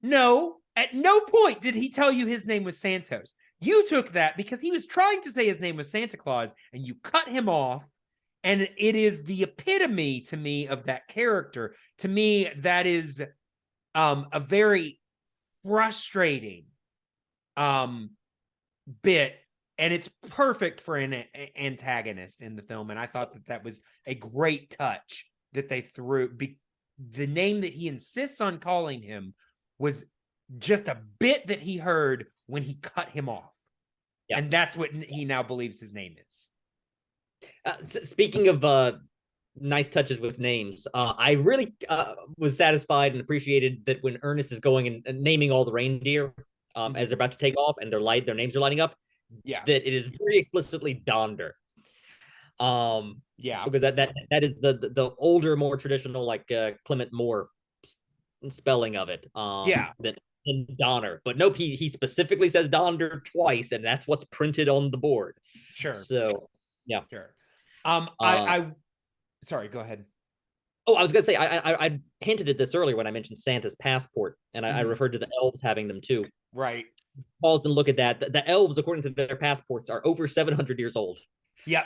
No, at no point did he tell you his name was Santos. You took that because he was trying to say his name was Santa Claus and you cut him off. And it is the epitome to me of that character. To me, that is a very frustrating bit. And it's perfect for an antagonist in the film. And I thought that was a great touch that they threw. The name that he insists on calling him was just a bit that he heard when he cut him off. Yeah. And that's what he now believes his name is. Speaking of nice touches with names, I really was satisfied and appreciated that when Ernest is going and naming all the reindeer as they're about to take off and their names are lighting up, that it is very explicitly Donder. Because that is the older, more traditional, like Clement Moore spelling of it. Than Donner, but nope, he specifically says Donder twice, and that's what's printed on the board. Sure. So yeah, sure. I sorry, go ahead. Oh, I was gonna say I hinted at this earlier when I mentioned Santa's passport, and I referred to the elves having them too. Right. Paused and look at that. The elves, according to their passports, are over 700 years old. Yeah.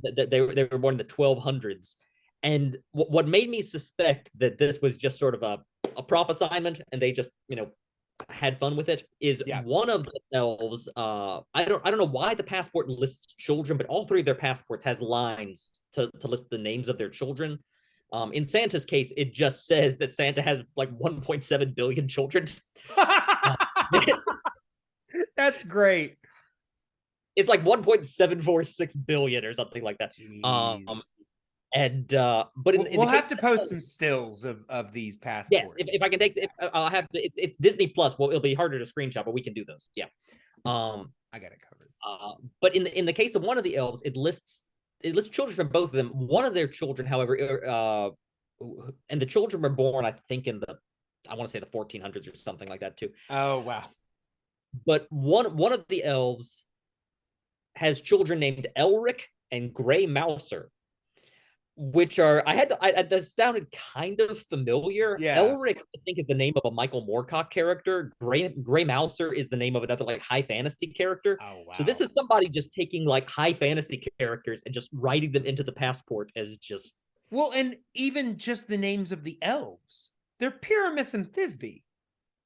They were born in the 1200s, and what made me suspect that this was just sort of a prop assignment and they just had fun with it is one of the elves. I don't know why the passport lists children, but all three of their passports has lines to list the names of their children. In Santa's case, it just says that Santa has like 1.7 billion children. That's great. It's like 1.746 billion or something like that. And but we'll have to post some stills of these passports. Yes, if I can take, I'll have to. It's Disney Plus. Well, it'll be harder to screenshot, but we can do those. Yeah. I got it covered. But in the case of one of the elves, it lists children from both of them. One of their children, however, and the children were born, I think, I want to say the 1400s or something like that too. Oh wow! But one of the elves has children named Elric and Gray Mouser, which are that sounded kind of familiar. Yeah. Elric, I think, is the name of a Michael Moorcock character. Gray Mouser is the name of another like high fantasy character. Oh wow! So this is somebody just taking like high fantasy characters and just writing them into the passport as just and even just the names of the elves. They're Pyramus and Thisbe.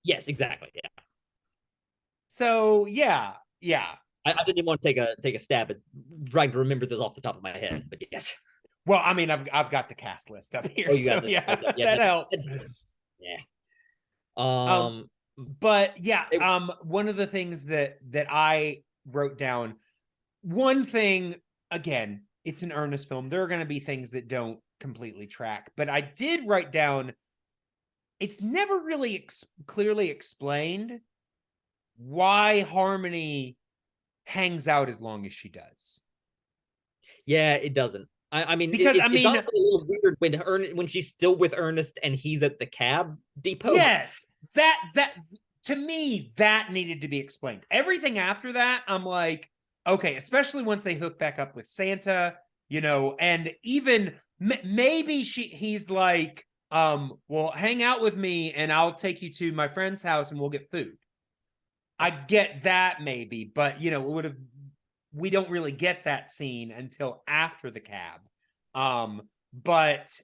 Yes, exactly. Yeah. So yeah. I didn't even want to take a stab at trying to remember this off the top of my head, but yes. Well, I mean, I've got the cast list up here, so that helped. Yeah. But yeah, one of the things that I wrote down, one thing, again, it's an Ernest film. There are going to be things that don't completely track, but I did write down, it's never really clearly explained why Harmony hangs out as long as she does. Yeah, it doesn't. I mean, because it's honestly a little weird when she's still with Ernest and he's at the cab depot. Yes, that to me that needed to be explained. Everything after that, I'm like, okay, especially once they hook back up with Santa, and even maybe he's like, well, hang out with me and I'll take you to my friend's house and we'll get food. I get that maybe, but we don't really get that scene until after the cab. She almost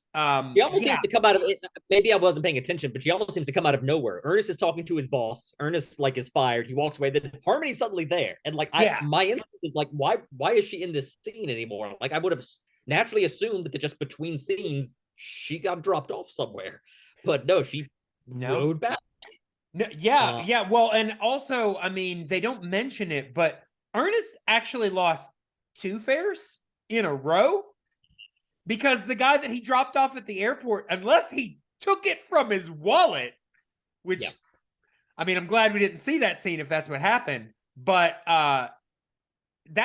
seems to come out of it. Maybe I wasn't paying attention, but she almost seems to come out of nowhere. Ernest is talking to his boss. Ernest is fired. He walks away. Then Harmony's suddenly there, and my instinct is like, why is she in this scene anymore? Like I would have naturally assumed that just between scenes she got dropped off somewhere, but no, she rode back. No, yeah. Well, and also, I mean, they don't mention it, but Ernest actually lost 2 fares in a row. because the guy that he dropped off at the airport, unless he took it from his wallet, which, I mean, I'm glad we didn't see that scene if that's what happened, but that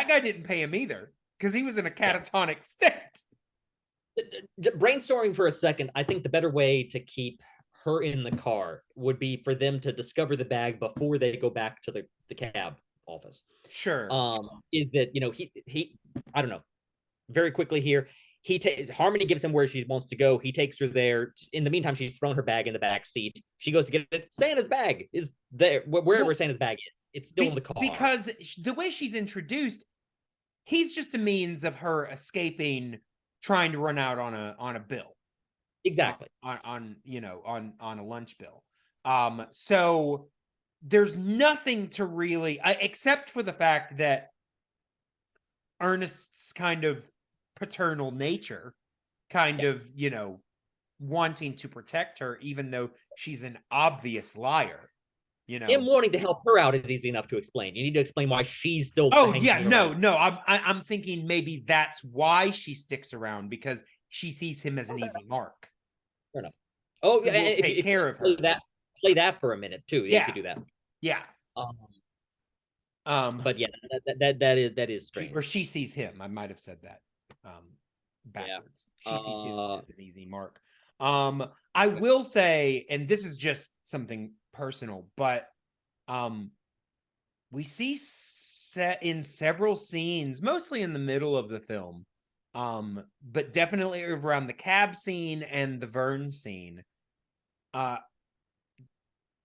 guy didn't pay him either because he was in a catatonic state. Brainstorming for a second, I think the better way to keep her in the car would be for them to discover the bag before they go back to the cab office. Sure. Is that, he I don't know, very quickly here, Harmony gives him where she wants to go. He takes her there. In the meantime, she's thrown her bag in the back seat. She goes to get it. Santa's bag is there, wherever Santa's bag is. It's still in the car. Because the way she's introduced, he's just a means of her escaping, trying to run out on a bill. Exactly. On a lunch bill. So there's nothing to really, except for the fact that Ernest's kind of paternal nature, kind of, wanting to protect her, even though she's an obvious liar. Him wanting to help her out is easy enough to explain. You need to explain why she's still. Oh yeah, no. I'm thinking maybe that's why she sticks around, because she sees him as an easy mark. Fair enough. Oh, and take care of her. Play that for a minute too. Yeah, you could do that. Yeah. But yeah, that is strange. Or she sees him. I might have said that backwards. She sees him as an easy mark. I will say, and this is just something personal, but we see set in several scenes, mostly in the middle of the film, but definitely around the cab scene and the Vern scene.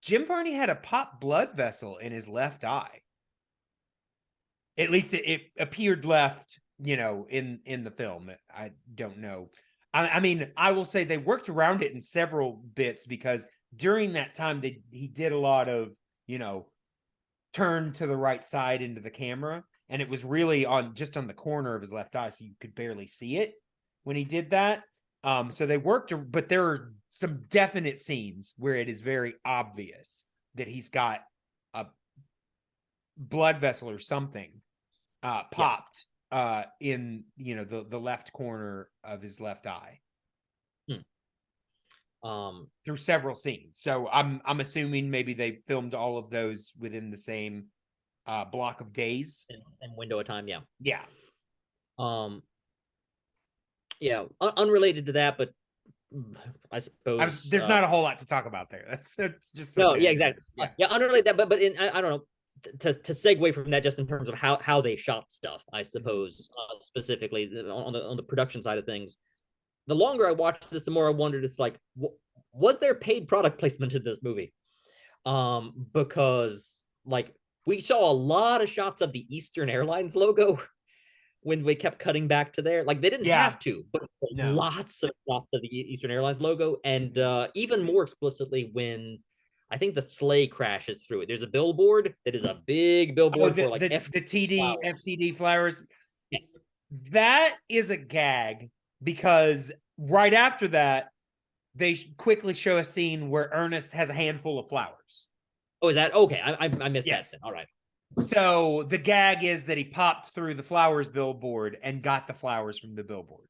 Jim Varney had a popped blood vessel in his left eye. At least it appeared left, in the film. I don't know. I mean, I will say they worked around it in several bits, because during that time he did a lot of, turn to the right side into the camera, and it was really just on the corner of his left eye, so you could barely see it when he did that. So they worked, but there are some definite scenes where it is very obvious that he's got a blood vessel or something popped in the left corner of his left eye. Through several scenes. So I'm assuming maybe they filmed all of those within the same block of days and window of time. Yeah. Unrelated to that, but I suppose there's not a whole lot to talk about there. That's just no. Yeah, exactly. Yeah, unrelated that, but I don't know. To segue from that, just in terms of how they shot stuff, I suppose, specifically on the production side of things. The longer I watched this, the more I wondered, it's like, was there paid product placement in this movie? Because like we saw a lot of shots of the Eastern Airlines logo when we kept cutting back to there. Like they didn't have to, but lots of shots of the Eastern Airlines logo, and even more explicitly when I think the sleigh crashes through it. There's a billboard that is a big billboard for like the TD FTD flowers. Yes, that is a gag, because right after that, they quickly show a scene where Ernest has a handful of flowers. Oh, is that okay? I missed that. Then. All right. So the gag is that he popped through the flowers billboard and got the flowers from the billboard.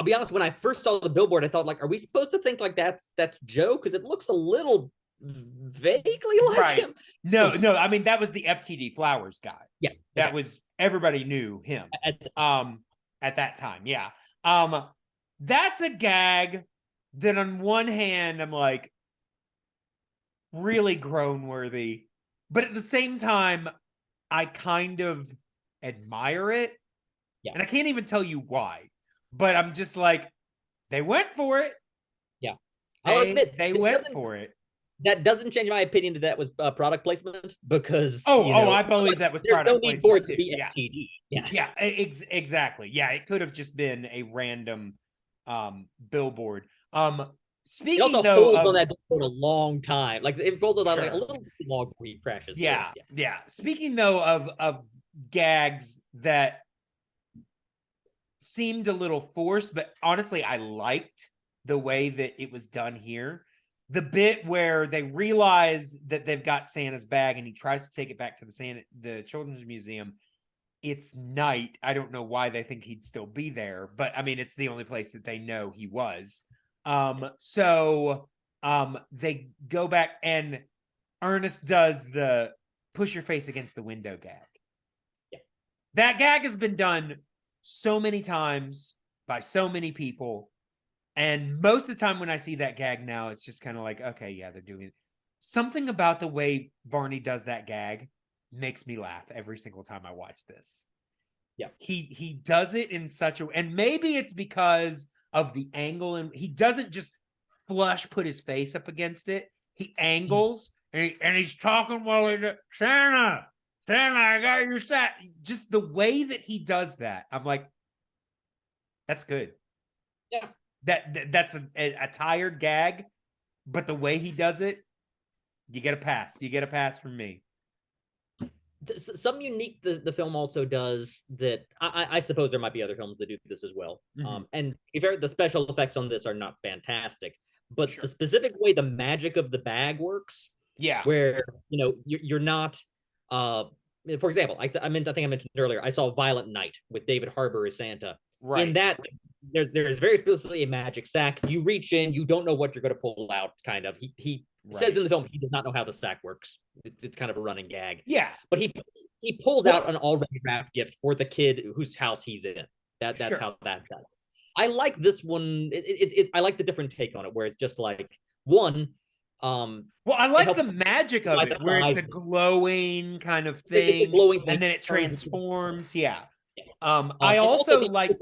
I'll be honest. When I first saw the billboard, I thought, like, are we supposed to think like that's Joe? Because it looks a little vaguely like him. No. I mean, that was the FTD Flowers guy. Yeah, that was, everybody knew him at that time. Yeah. That's a gag that on one hand I'm like really groan worthy, but at the same time I kind of admire it. Yeah. And I can't even tell you why, but I'm just like, they went for it. Yeah. I'll admit they went for it. That doesn't change my opinion that was product placement, because I believe that was product placement. There's no need for it to be FTD. Yes. Yeah, exactly. Yeah, it could have just been a random billboard. Speaking it also though holds of, on that billboard a long time. Like it holds on like a little too long before he crashes. Yeah. Speaking though of gags that seemed a little forced, but honestly I liked the way that it was done here. The bit where they realize that they've got Santa's bag and he tries to take it back to the Children's Museum, it's night. I don't know why they think he'd still be there, but I mean, it's the only place that they know he was. So they go back and Ernest does the push your face against the window gag. Yeah. That gag has been done so many times by so many people. And most of the time when I see that gag now, it's just kind of like, okay, yeah, they're doing it. Something about the way Barney does that gag makes me laugh every single time I watch this. Yeah. He does it in such a, and maybe it's because of the angle, and he doesn't just flush put his face up against it. He angles and he's talking while he's Santa, I got your set. Just the way that he does that, I'm like, that's good. Yeah. That's a tired gag, but the way he does it, you get a pass. You get a pass from me. Some unique the film also does that I suppose there might be other films that do this as well. And if the special effects on this are not fantastic, but the specific way the magic of the bag works, where you're not for example, I think I mentioned earlier, I saw Violent Night with David Harbour as Santa. Right. In that, there's very explicitly a magic sack. You reach in, you don't know what you're going to pull out. Kind of. He says in the film he does not know how the sack works. It's kind of a running gag. Yeah. But he pulls out an already wrapped gift for the kid whose house he's in. That's how that's done. I like this one. I like the different take on it, where it's just like one. Well, I like the magic of it, where it's a glowing kind of thing, glowing and then it transforms. Yeah. I also like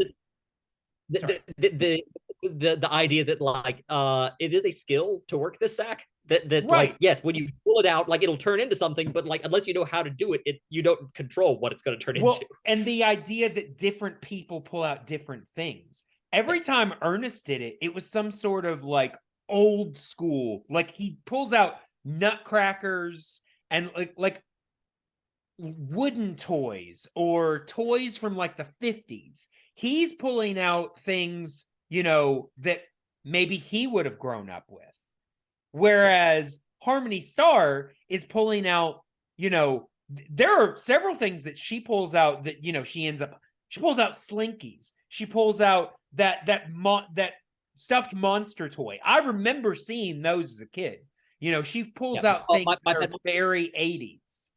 the idea that like it is a skill to work this sack. That right. Like, yes, when you pull it out, like it'll turn into something, but like unless you know how to do it, you don't control what it's going to turn into. And the idea that different people pull out different things. Every time Ernest did it, it was some sort of like old school. Like he pulls out nutcrackers and like wooden toys or toys from like the 50s. He's pulling out things, that maybe he would have grown up with. Whereas Harmony Star is pulling out, there are several things that she pulls out that, she pulls out Slinkies. She pulls out that stuffed monster toy. I remember seeing those as a kid. She pulls out things that are very 80s.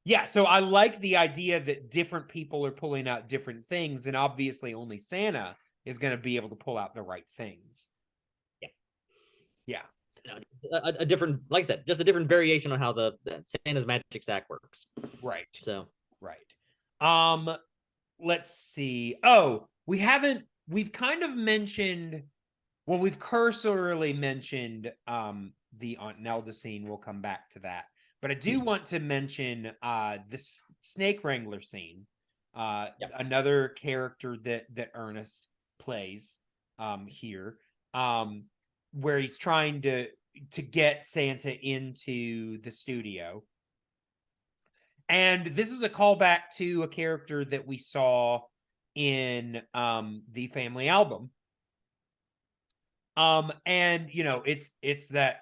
Yeah, so I like the idea that different people are pulling out different things, and obviously only Santa is going to be able to pull out the right things. Yeah. A different, like I said, just a different variation on how the Santa's magic sack works. Right. So. Right. Let's see. We've kind of mentioned, we've cursorily mentioned the Aunt Nelda scene. We'll come back to that. But I do want to mention the snake wrangler scene. Another character that Ernest plays here, where he's trying to get Santa into the studio. And this is a callback to a character that we saw in the family album. And it's that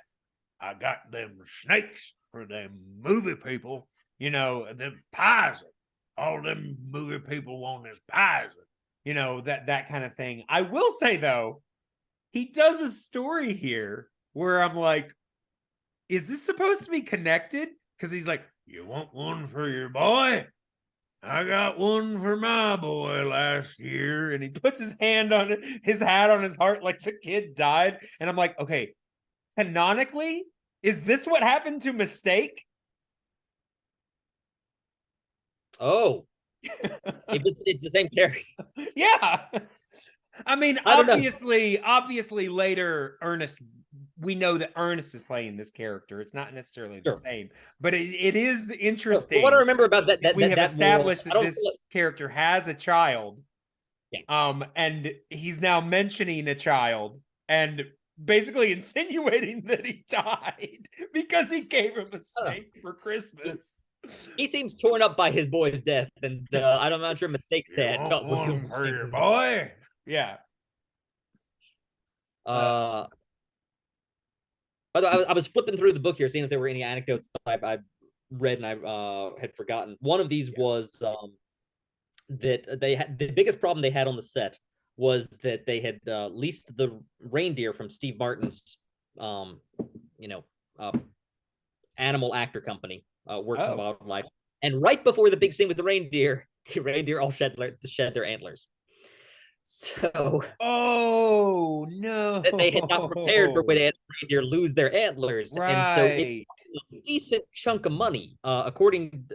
I got them snakes for them movie people, them pies. All them movie people want is pies. That kind of thing. I will say though, he does a story here where I'm like, is this supposed to be connected? Because he's like, you want one for your boy? I got one for my boy last year. And he puts his hat on his heart like the kid died. And I'm like, okay, canonically, is this what happened to Mistake? Oh. It's the same character. Yeah. I mean, obviously later we know that Ernest is playing this character. It's not necessarily the same, but it is interesting. What I remember about that we have established that this character has a child. Yeah. And he's now mentioning a child and basically insinuating that he died because he gave him a snake for Christmas. He seems torn up by his boy's death, and I'm not sure Mistake's dad felt one for your boy. Yeah. I was flipping through the book here, seeing if there were any anecdotes I read and I had forgotten. One of these was that they had the biggest problem they had on the set was that they had leased the reindeer from Steve Martin's, you know, animal actor company, Working Wildlife. And right before the big scene with the reindeer all shed their antlers. So, oh no, that they had not prepared for when reindeer lose their antlers, and so it's right. a decent chunk of money. According,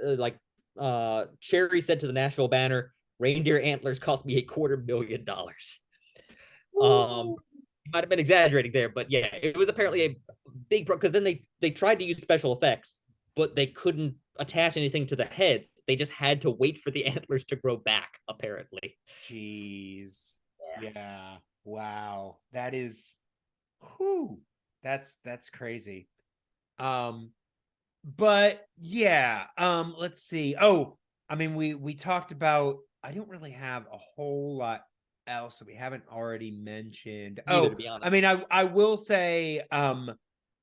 Cherry said to the Nashville Banner, "Reindeer antlers cost me $250,000." Might have been exaggerating there, but yeah, it was apparently a big because then they tried to use special effects, but they couldn't attach anything to the heads. They just had to wait for the antlers to grow back, apparently. Jeez. Yeah. Wow. That is whew. That's crazy. But yeah, let's see. Oh, I mean, we talked about, I don't really have a whole lot else that we haven't already mentioned. Neither, to be honest. I mean, I will say,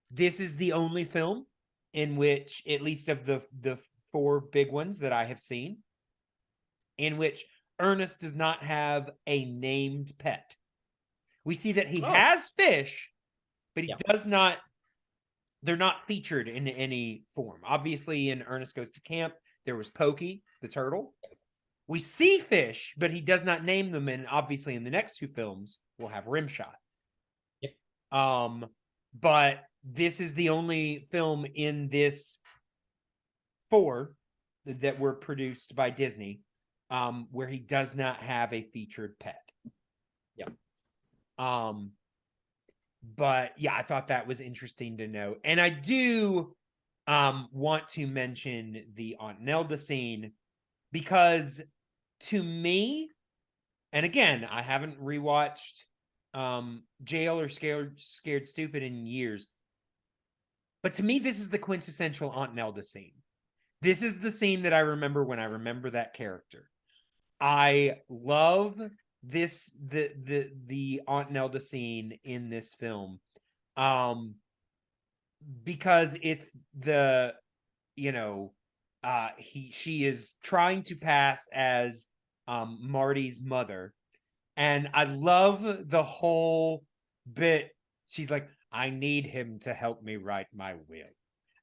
this is the only film in which, at least of the four big ones that I have seen, in which Ernest does not have a named pet. We see that he has fish, but he does not, they're not featured in any form. Obviously, in Ernest Goes to Camp, there was Pokey, the turtle. We see fish, but he does not name them, and obviously in the next two films, we'll have Rimshot. But this is the only film in this four that were produced by Disney where he does not have a featured pet. But yeah, I thought that was interesting to know. And I do want to mention the Aunt Nelda scene, because to me, and again, I haven't rewatched Jail or Scared Stupid in years, but to me, this is the quintessential Aunt Nelda scene. This is the scene that I remember when I remember that character. I love the Aunt Nelda scene in this film, because it's the, she is trying to pass as Marty's mother, and I love the whole bit. She's like, I need him to help me write my will.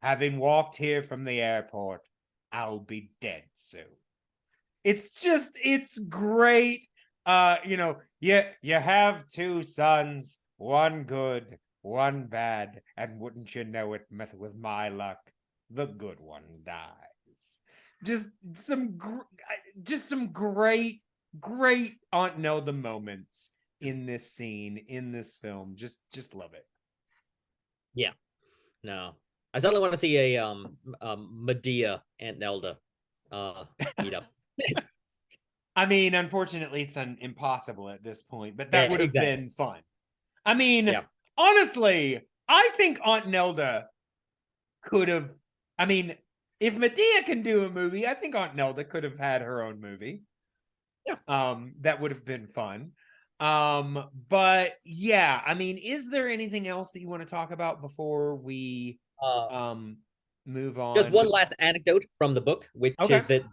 Having walked here from the airport, I'll be dead soon. It's great. You have two sons, one good, one bad, and wouldn't you know it, with my luck, the good one dies. Just some great Aunt Nelda moments in this scene, in this film. Just love it. Yeah. No. I certainly want to see a Medea Aunt Nelda meet up. I mean, unfortunately, it's impossible at this point, but that would have been fun. I mean, honestly, I think Aunt Nelda could have, if Medea can do a movie, I think Aunt Nelda could have had her own movie. That would have been fun. But yeah, is there anything else that you want to talk about before we move on? Just one last anecdote from the book, which is that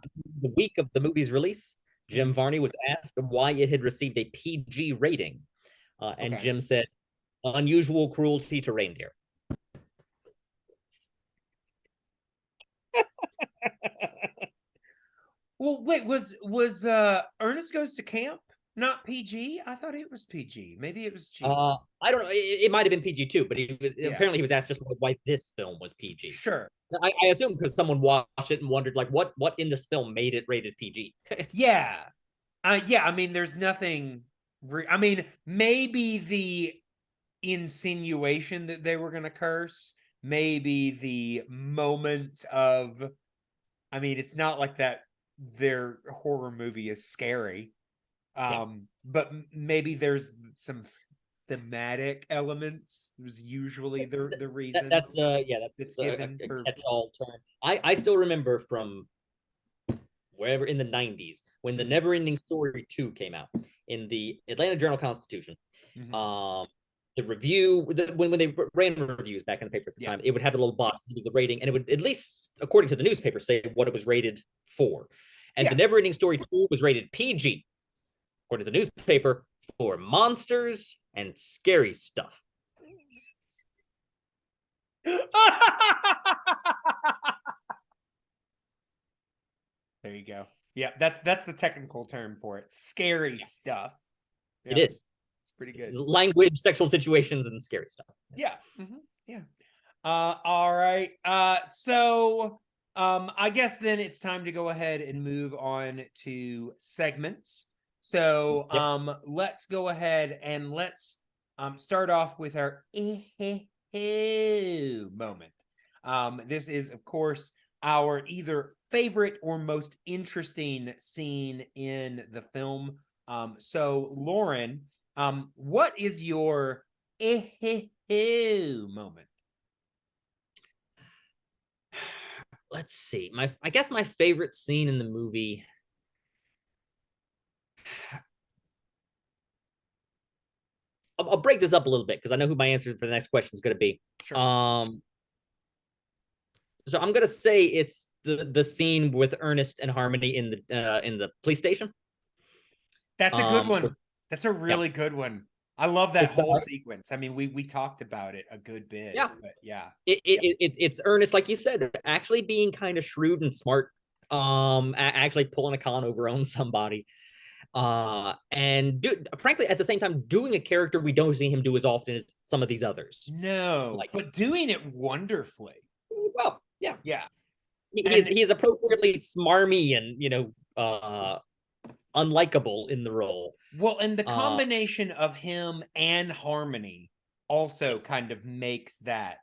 the week of the movie's release, Jim Varney was asked why it had received a PG rating, and Jim said, "Unusual cruelty to reindeer." Well, wait, was Ernest Goes to Camp not PG? I thought it was PG. Maybe it was G. I don't know. It might have been PG too, but apparently he was asked just why this film was PG. Sure. I assume because someone watched it and wondered, like, what in this film made it rated PG. Yeah. There's nothing. Maybe the insinuation that they were going to curse. Maybe the moment of. It's not like that. Their horror movie is scary. But maybe there's some thematic elements. There's usually the reason. That's given a catch-all term. I still remember from wherever in the 90s when the Never Ending Story 2 came out in the Atlanta Journal-Constitution. the review, when they ran reviews back in the paper at the time, it would have a little box to do the rating, and it would, at least according to the newspaper, say what it was rated for. And the Never Ending Story 2 was rated PG, according to the newspaper, for monsters and scary stuff. There you go. Yeah, that's the technical term for it. Scary stuff. It is. It's pretty good. Language, sexual situations, and scary stuff. Yeah. Yeah. All right. So I guess then it's time to go ahead and move on to segments. So let's go ahead and let's start off with our moment. This is, of course, our either favorite or most interesting scene in the film. So Loren, what is your moment? Let's see. I guess my favorite scene in the movie. I'll break this up a little bit because I know who my answer for the next question is going to be. Sure. So I'm gonna say it's the scene with Ernest and Harmony in the police station. That's a good one. That's a really good one. I love that whole sequence. I mean, we talked about it a good bit. Yeah, but yeah. It's Ernest, like you said, actually being kind of shrewd and smart. Actually pulling a con over on somebody. And frankly, at the same time, doing a character we don't see him do as often as some of these others. No, but doing it wonderfully. Well, yeah. Yeah. He's appropriately smarmy and, unlikable in the role. Well, and the combination of him and Harmony also kind of makes that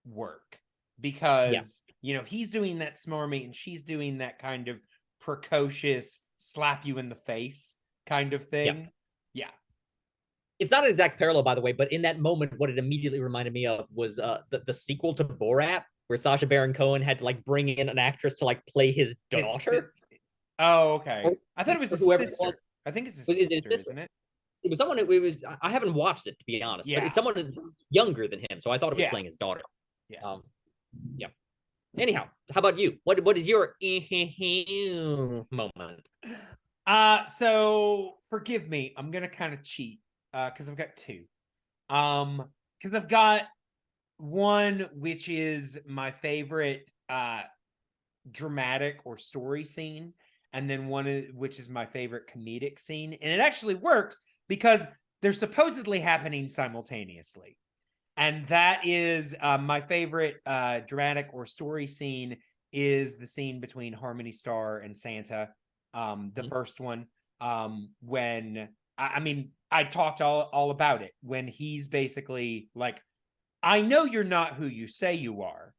work because, he's doing that smarmy and she's doing that kind of precocious slap you in the face kind of thing. Yeah. It's not an exact parallel, by the way, but in that moment, what it immediately reminded me of was the sequel to Borat, where Sacha Baron Cohen had to bring in an actress to play his daughter. Oh, okay. I thought it was his sister. I think it's his sister, isn't it? It was someone. It was. I haven't watched it, to be honest. Yeah. But it's someone younger than him, so I thought it was playing his daughter. Yeah. Yeah. Anyhow, how about you? What is your moment? So forgive me. I'm gonna kind of cheat because I've got two. Because I've got one which is my favorite dramatic or story scene, and then one which is my favorite comedic scene, and it actually works because they're supposedly happening simultaneously. And that is my favorite dramatic or story scene is the scene between Harmony Star and Santa, the first one, when I talked all about it, when he's basically like, I know you're not who you say you are.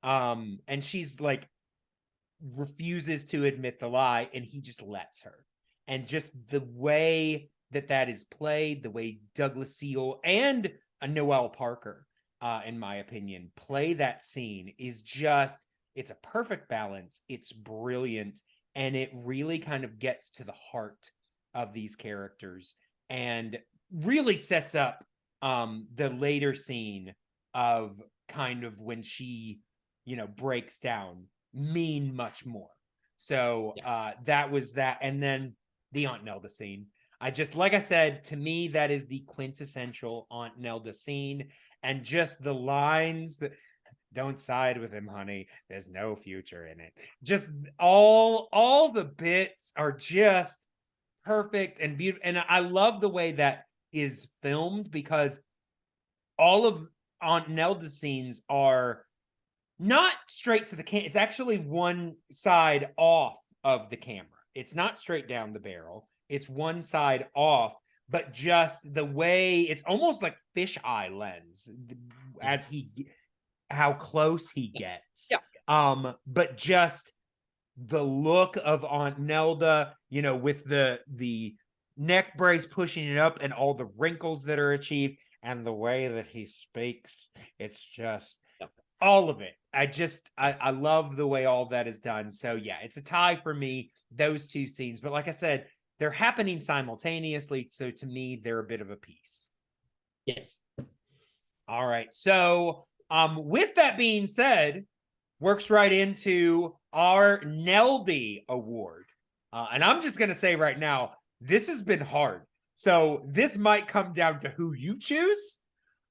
And she's refuses to admit the lie, and he just lets her. And just the way that is played, the way Douglas Seal and Noel Parker, in my opinion, play that scene is just, it's a perfect balance. It's brilliant. And it really kind of gets to the heart of these characters and really sets up the later scene of kind of when she, breaks down mean much more. So that was that. And then the Aunt Nelda scene. Like I said, to me, that is the quintessential Aunt Nelda scene. And just the lines that, don't side with him, honey. There's no future in it. Just all the bits are just perfect and beautiful. And I love the way that is filmed because all of Aunt Nelda's scenes are not straight to the camera. It's actually one side off of the camera. It's not straight down the barrel. It's one side off, but just the way it's almost like fisheye lens as how close he gets. Yeah. But just the look of Aunt Nelda, with the neck brace pushing it up and all the wrinkles that are achieved and the way that he speaks, it's just all of it. I love the way all that is done. So yeah, it's a tie for me, those two scenes. But like I said, they're happening simultaneously. So to me, they're a bit of a piece. Yes. All right. So, with that being said, works right into our Neldy Award. And I'm just going to say right now, this has been hard. So this might come down to who you choose,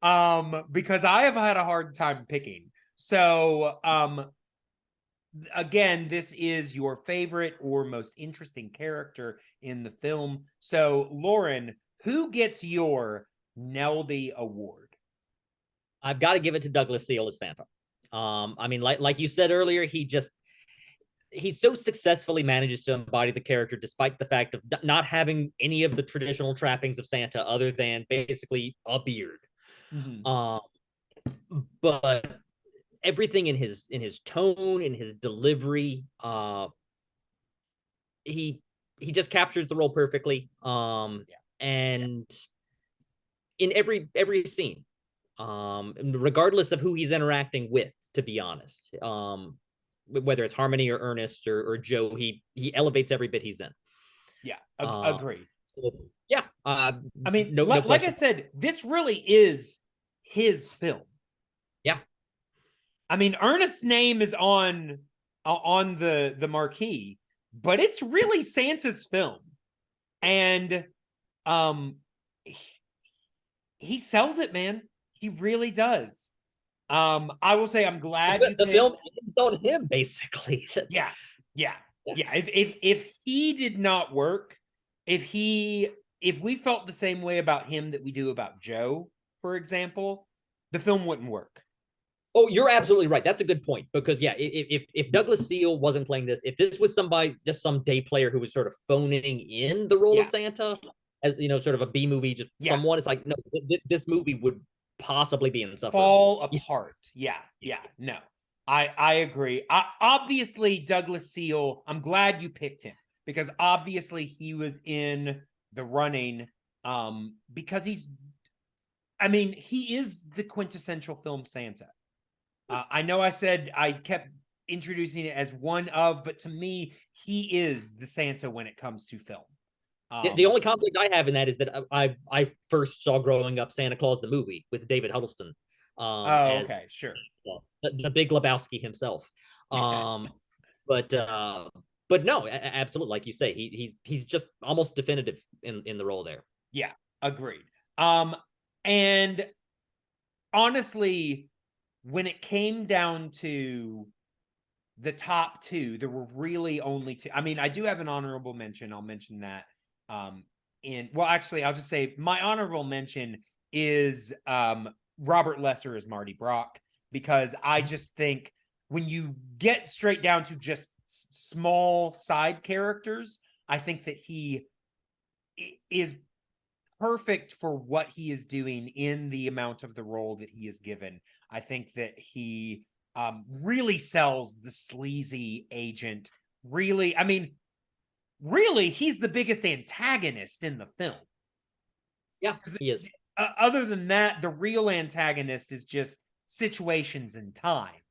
because I have had a hard time picking. So, again, this is your favorite or most interesting character in the film. So, Loren, who gets your Neldy Award? I've got to give it to Douglas Seal as Santa. I mean, like you said earlier, he so successfully manages to embody the character despite the fact of not having any of the traditional trappings of Santa other than basically a beard. Mm-hmm. But everything in his tone, in his delivery, he just captures the role perfectly. And in every scene, regardless of who he's interacting with, to be honest, whether it's Harmony or Ernest or Joe, he elevates every bit he's in. Yeah, agreed. So, yeah, I mean, no like question. I said, this really is his film. Yeah, I mean, Ernest's name is on the marquee, but it's really Santa's film, and he sells it, man. He really does. I will say I'm glad you the picked. film is on him basically. Yeah. If he did not work, if we felt the same way about him that we do about Joe, for example, the film wouldn't work. Oh, you're absolutely right. That's a good point because yeah, if Douglas Seal wasn't playing this, if this was somebody, just some day player who was sort of phoning in the role of Santa as sort of a B movie, just someone, it's like no, this movie would possibly be insufferable. Fall apart. Yeah. No, I agree. Obviously, Douglas Seal. I'm glad you picked him because obviously he was in the running. Because he is the quintessential film Santa. I know I said I kept introducing it as one of, but to me, he is the Santa when it comes to film. The only conflict I have in that is that I first saw growing up Santa Claus the movie with David Huddleston. Okay, sure. The Big Lebowski himself. But no, absolutely, like you say, he's just almost definitive in the role there. Yeah, agreed. And honestly, when it came down to the top two, there were really only two. I mean, I do have an honorable mention. I'll mention that. Actually, I'll just say my honorable mention is Robert Lesser as Marty Brock, because I just think when you get straight down to just small side characters, I think that he is perfect for what he is doing in the amount of the role that he is given. I think that he really sells the sleazy agent. Really, he's the biggest antagonist in the film. Yeah, he is. Other than that, the real antagonist is just situations and time.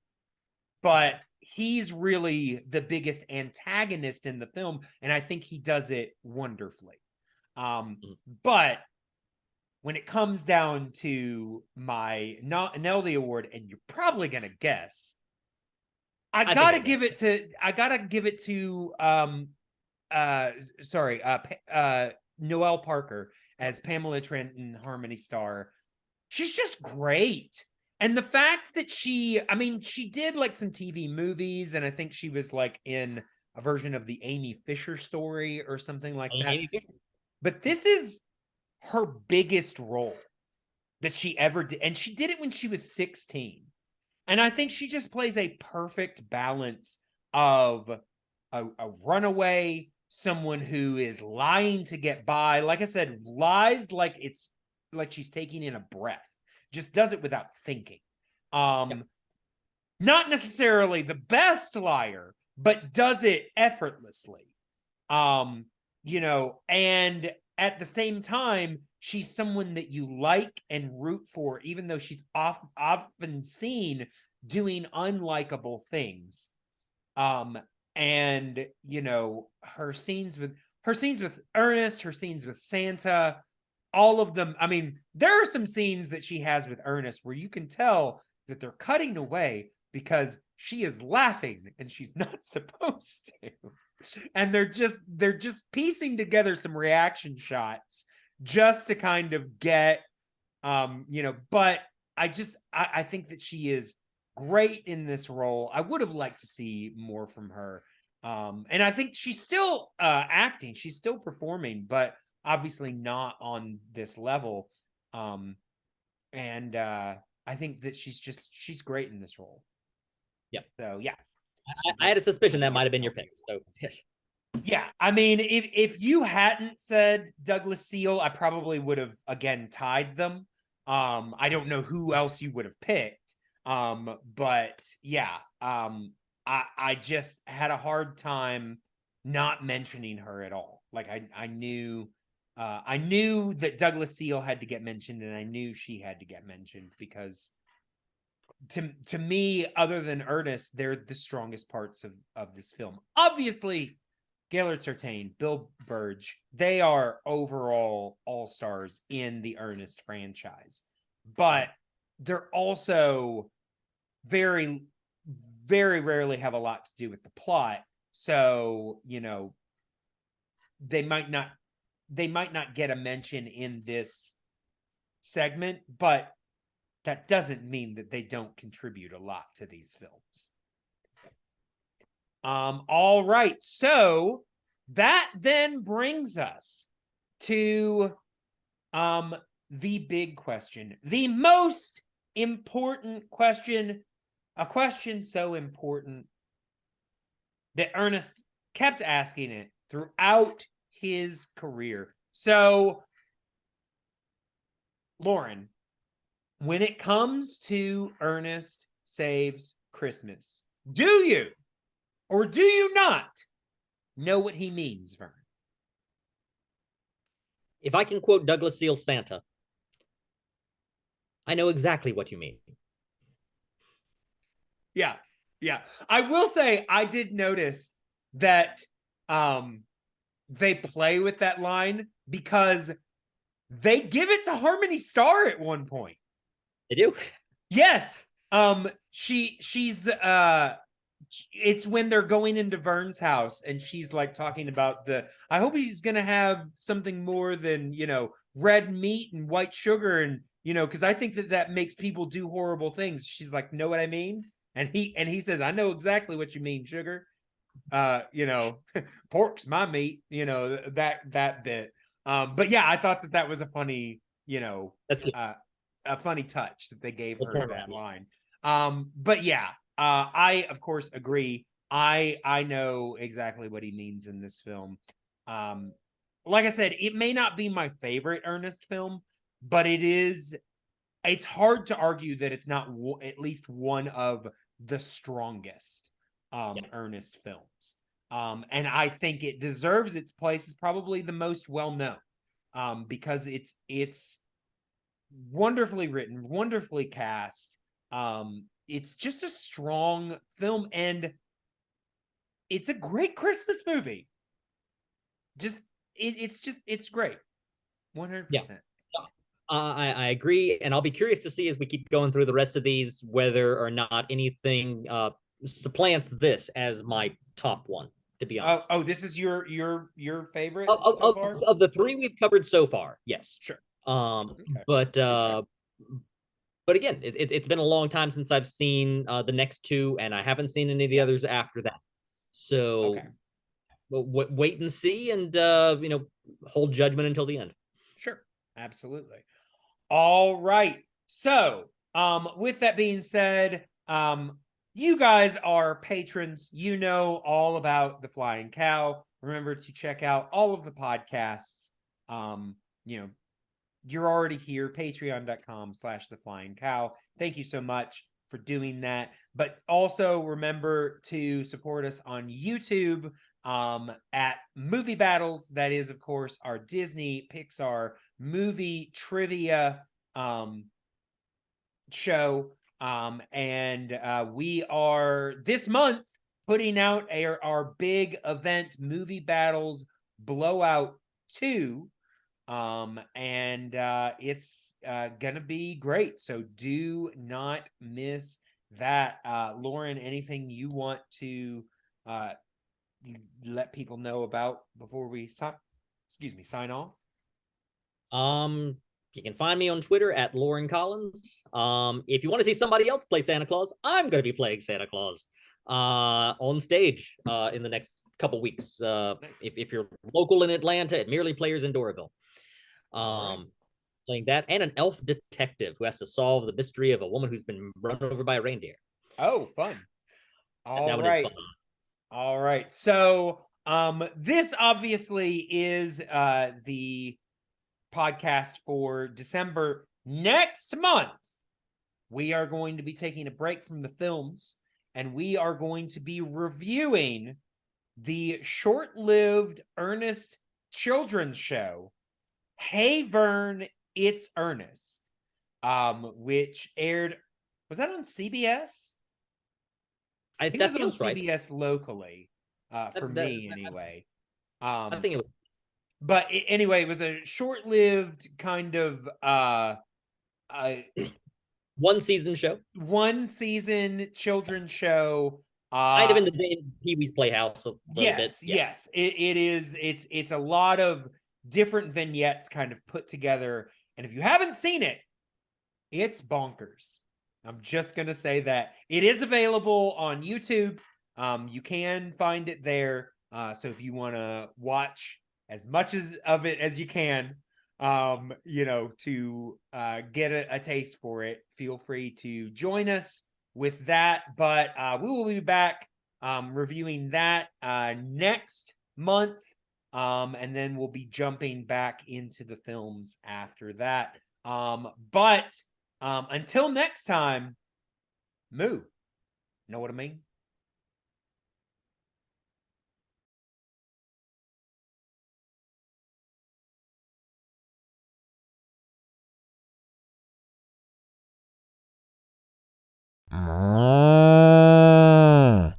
But he's really the biggest antagonist in the film, and I think he does it wonderfully. But when it comes down to my Neldy Award, and you're probably gonna guess, I gotta give it to Noelle Parker as Pamela Trenton, Harmony Star. She's just great. And the fact that she did like some TV movies, and I think she was like in a version of the Amy Fisher Story or something like that. But this is her biggest role that she ever did. And she did it when she was 16. And I think she just plays a perfect balance of a runaway, someone who is lying to get by. Like I said, lies like it's like she's taking in a breath. Just does it without thinking. Not necessarily the best liar, but does it effortlessly. And at the same time, she's someone that you like and root for, even though she's often seen doing unlikable things. And her scenes with Ernest, her scenes with Santa all of them. I mean, there are some scenes that she has with Ernest where you can tell that they're cutting away because she is laughing and she's not supposed to. And they're just piecing together some reaction shots just to kind of get but I think that she is great in this role. I would have liked to see more from her. And I think she's still acting, she's still performing, but obviously not on this level. And I think that she's great in this role. Yeah. So yeah. I had a suspicion that might have been your pick. So yes. Yeah, I mean, if you hadn't said Douglas Seal, I probably would have again tied them. I don't know who else you would have picked. But yeah, I just had a hard time not mentioning her at all. Like I knew that Douglas Seal had to get mentioned, and I knew she had to get mentioned because to me, other than Ernest, they're the strongest parts of this film. Obviously, Gaylord Sertain, Bill Burge, they are overall all-stars in the Ernest franchise. But they're also very, very rarely have a lot to do with the plot. So, they might not get a mention in this segment, but that doesn't mean that they don't contribute a lot to these films. All right. So that then brings us to the big question, the most important question, a question so important that Ernest kept asking it throughout his career. So, Loren, when it comes to Ernest Saves Christmas, do you or do you not know what he means, Vern? If I can quote Douglas Seal's Santa, I know exactly what you mean. Yeah. I will say I did notice that they play with that line because they give it to Harmony Star at one point. They do? Yes. She's it's when they're going into Vern's house and she's like talking about I hope he's gonna have something more than red meat and white sugar, and because I think that makes people do horrible things. She's like, know what I mean? And he says, I know exactly what you mean, sugar. Pork's my meat, that bit. But yeah, I thought that was a funny, That's good. A funny touch that they gave her that line. But yeah, I of course agree. I know exactly what he means in this film. Like I said, it may not be my favorite Ernest film, but it's hard to argue that it's not at least one of the strongest Ernest films. And I think it deserves its place as probably the most well-known, because it's wonderfully written, wonderfully cast. It's just a strong film, and it's a great Christmas movie. It's great. 100%. Yeah. I agree, and I'll be curious to see as we keep going through the rest of these whether or not anything supplants this as my top one. To be honest. Oh, this is your favorite so far? Of the three we've covered so far, yes. Sure. Okay. But again, it's been a long time since I've seen the next two, and I haven't seen any of the others after that. So wait and see, and hold judgment until the end. Sure, absolutely. All right. So, with that being said, you guys are patrons. You know all about the Flying Cow. Remember to check out all of the podcasts. You're already here, patreon.com/the Flying Cow. Thank you so much for doing that. But also remember to support us on YouTube at Movie Battles. That is, of course, our Disney Pixar movie trivia show. And we are this month putting out our big event, Movie Battles Blowout 2. And it's gonna be great. So do not miss that. Loren, anything you want to let people know about before we sign off? You can find me on Twitter at Loren Collins. If you want to see somebody else play Santa Claus, I'm going to be playing Santa Claus on stage in the next couple weeks. Nice. If you're local in Atlanta, at Merely Players in Doraville. Right. Playing that, and an elf detective who has to solve the mystery of a woman who's been run over by a reindeer. Oh, fun. That one is fun. All right. So this obviously is the podcast for December. Next month, we are going to be taking a break from the films, and we are going to be reviewing the short-lived Ernest children's show, Hey Vern, It's Ernest, which aired, was that on CBS? I think it was on CBS locally, for me anyway. I think it was. But anyway, it was a short-lived kind of one season children's show. Might have been the day Pee-wee's Playhouse a little bit. Yes. It is. It's a lot of different vignettes kind of put together. And if you haven't seen it, it's bonkers. I'm just going to say that. It is available on YouTube. You can find it there. So if you want to watch as much of it as you can, to get a taste for it, feel free to join us with that. But we will be back reviewing that next month. And then we'll be jumping back into the films after that. But until next time, moo. Know what I mean?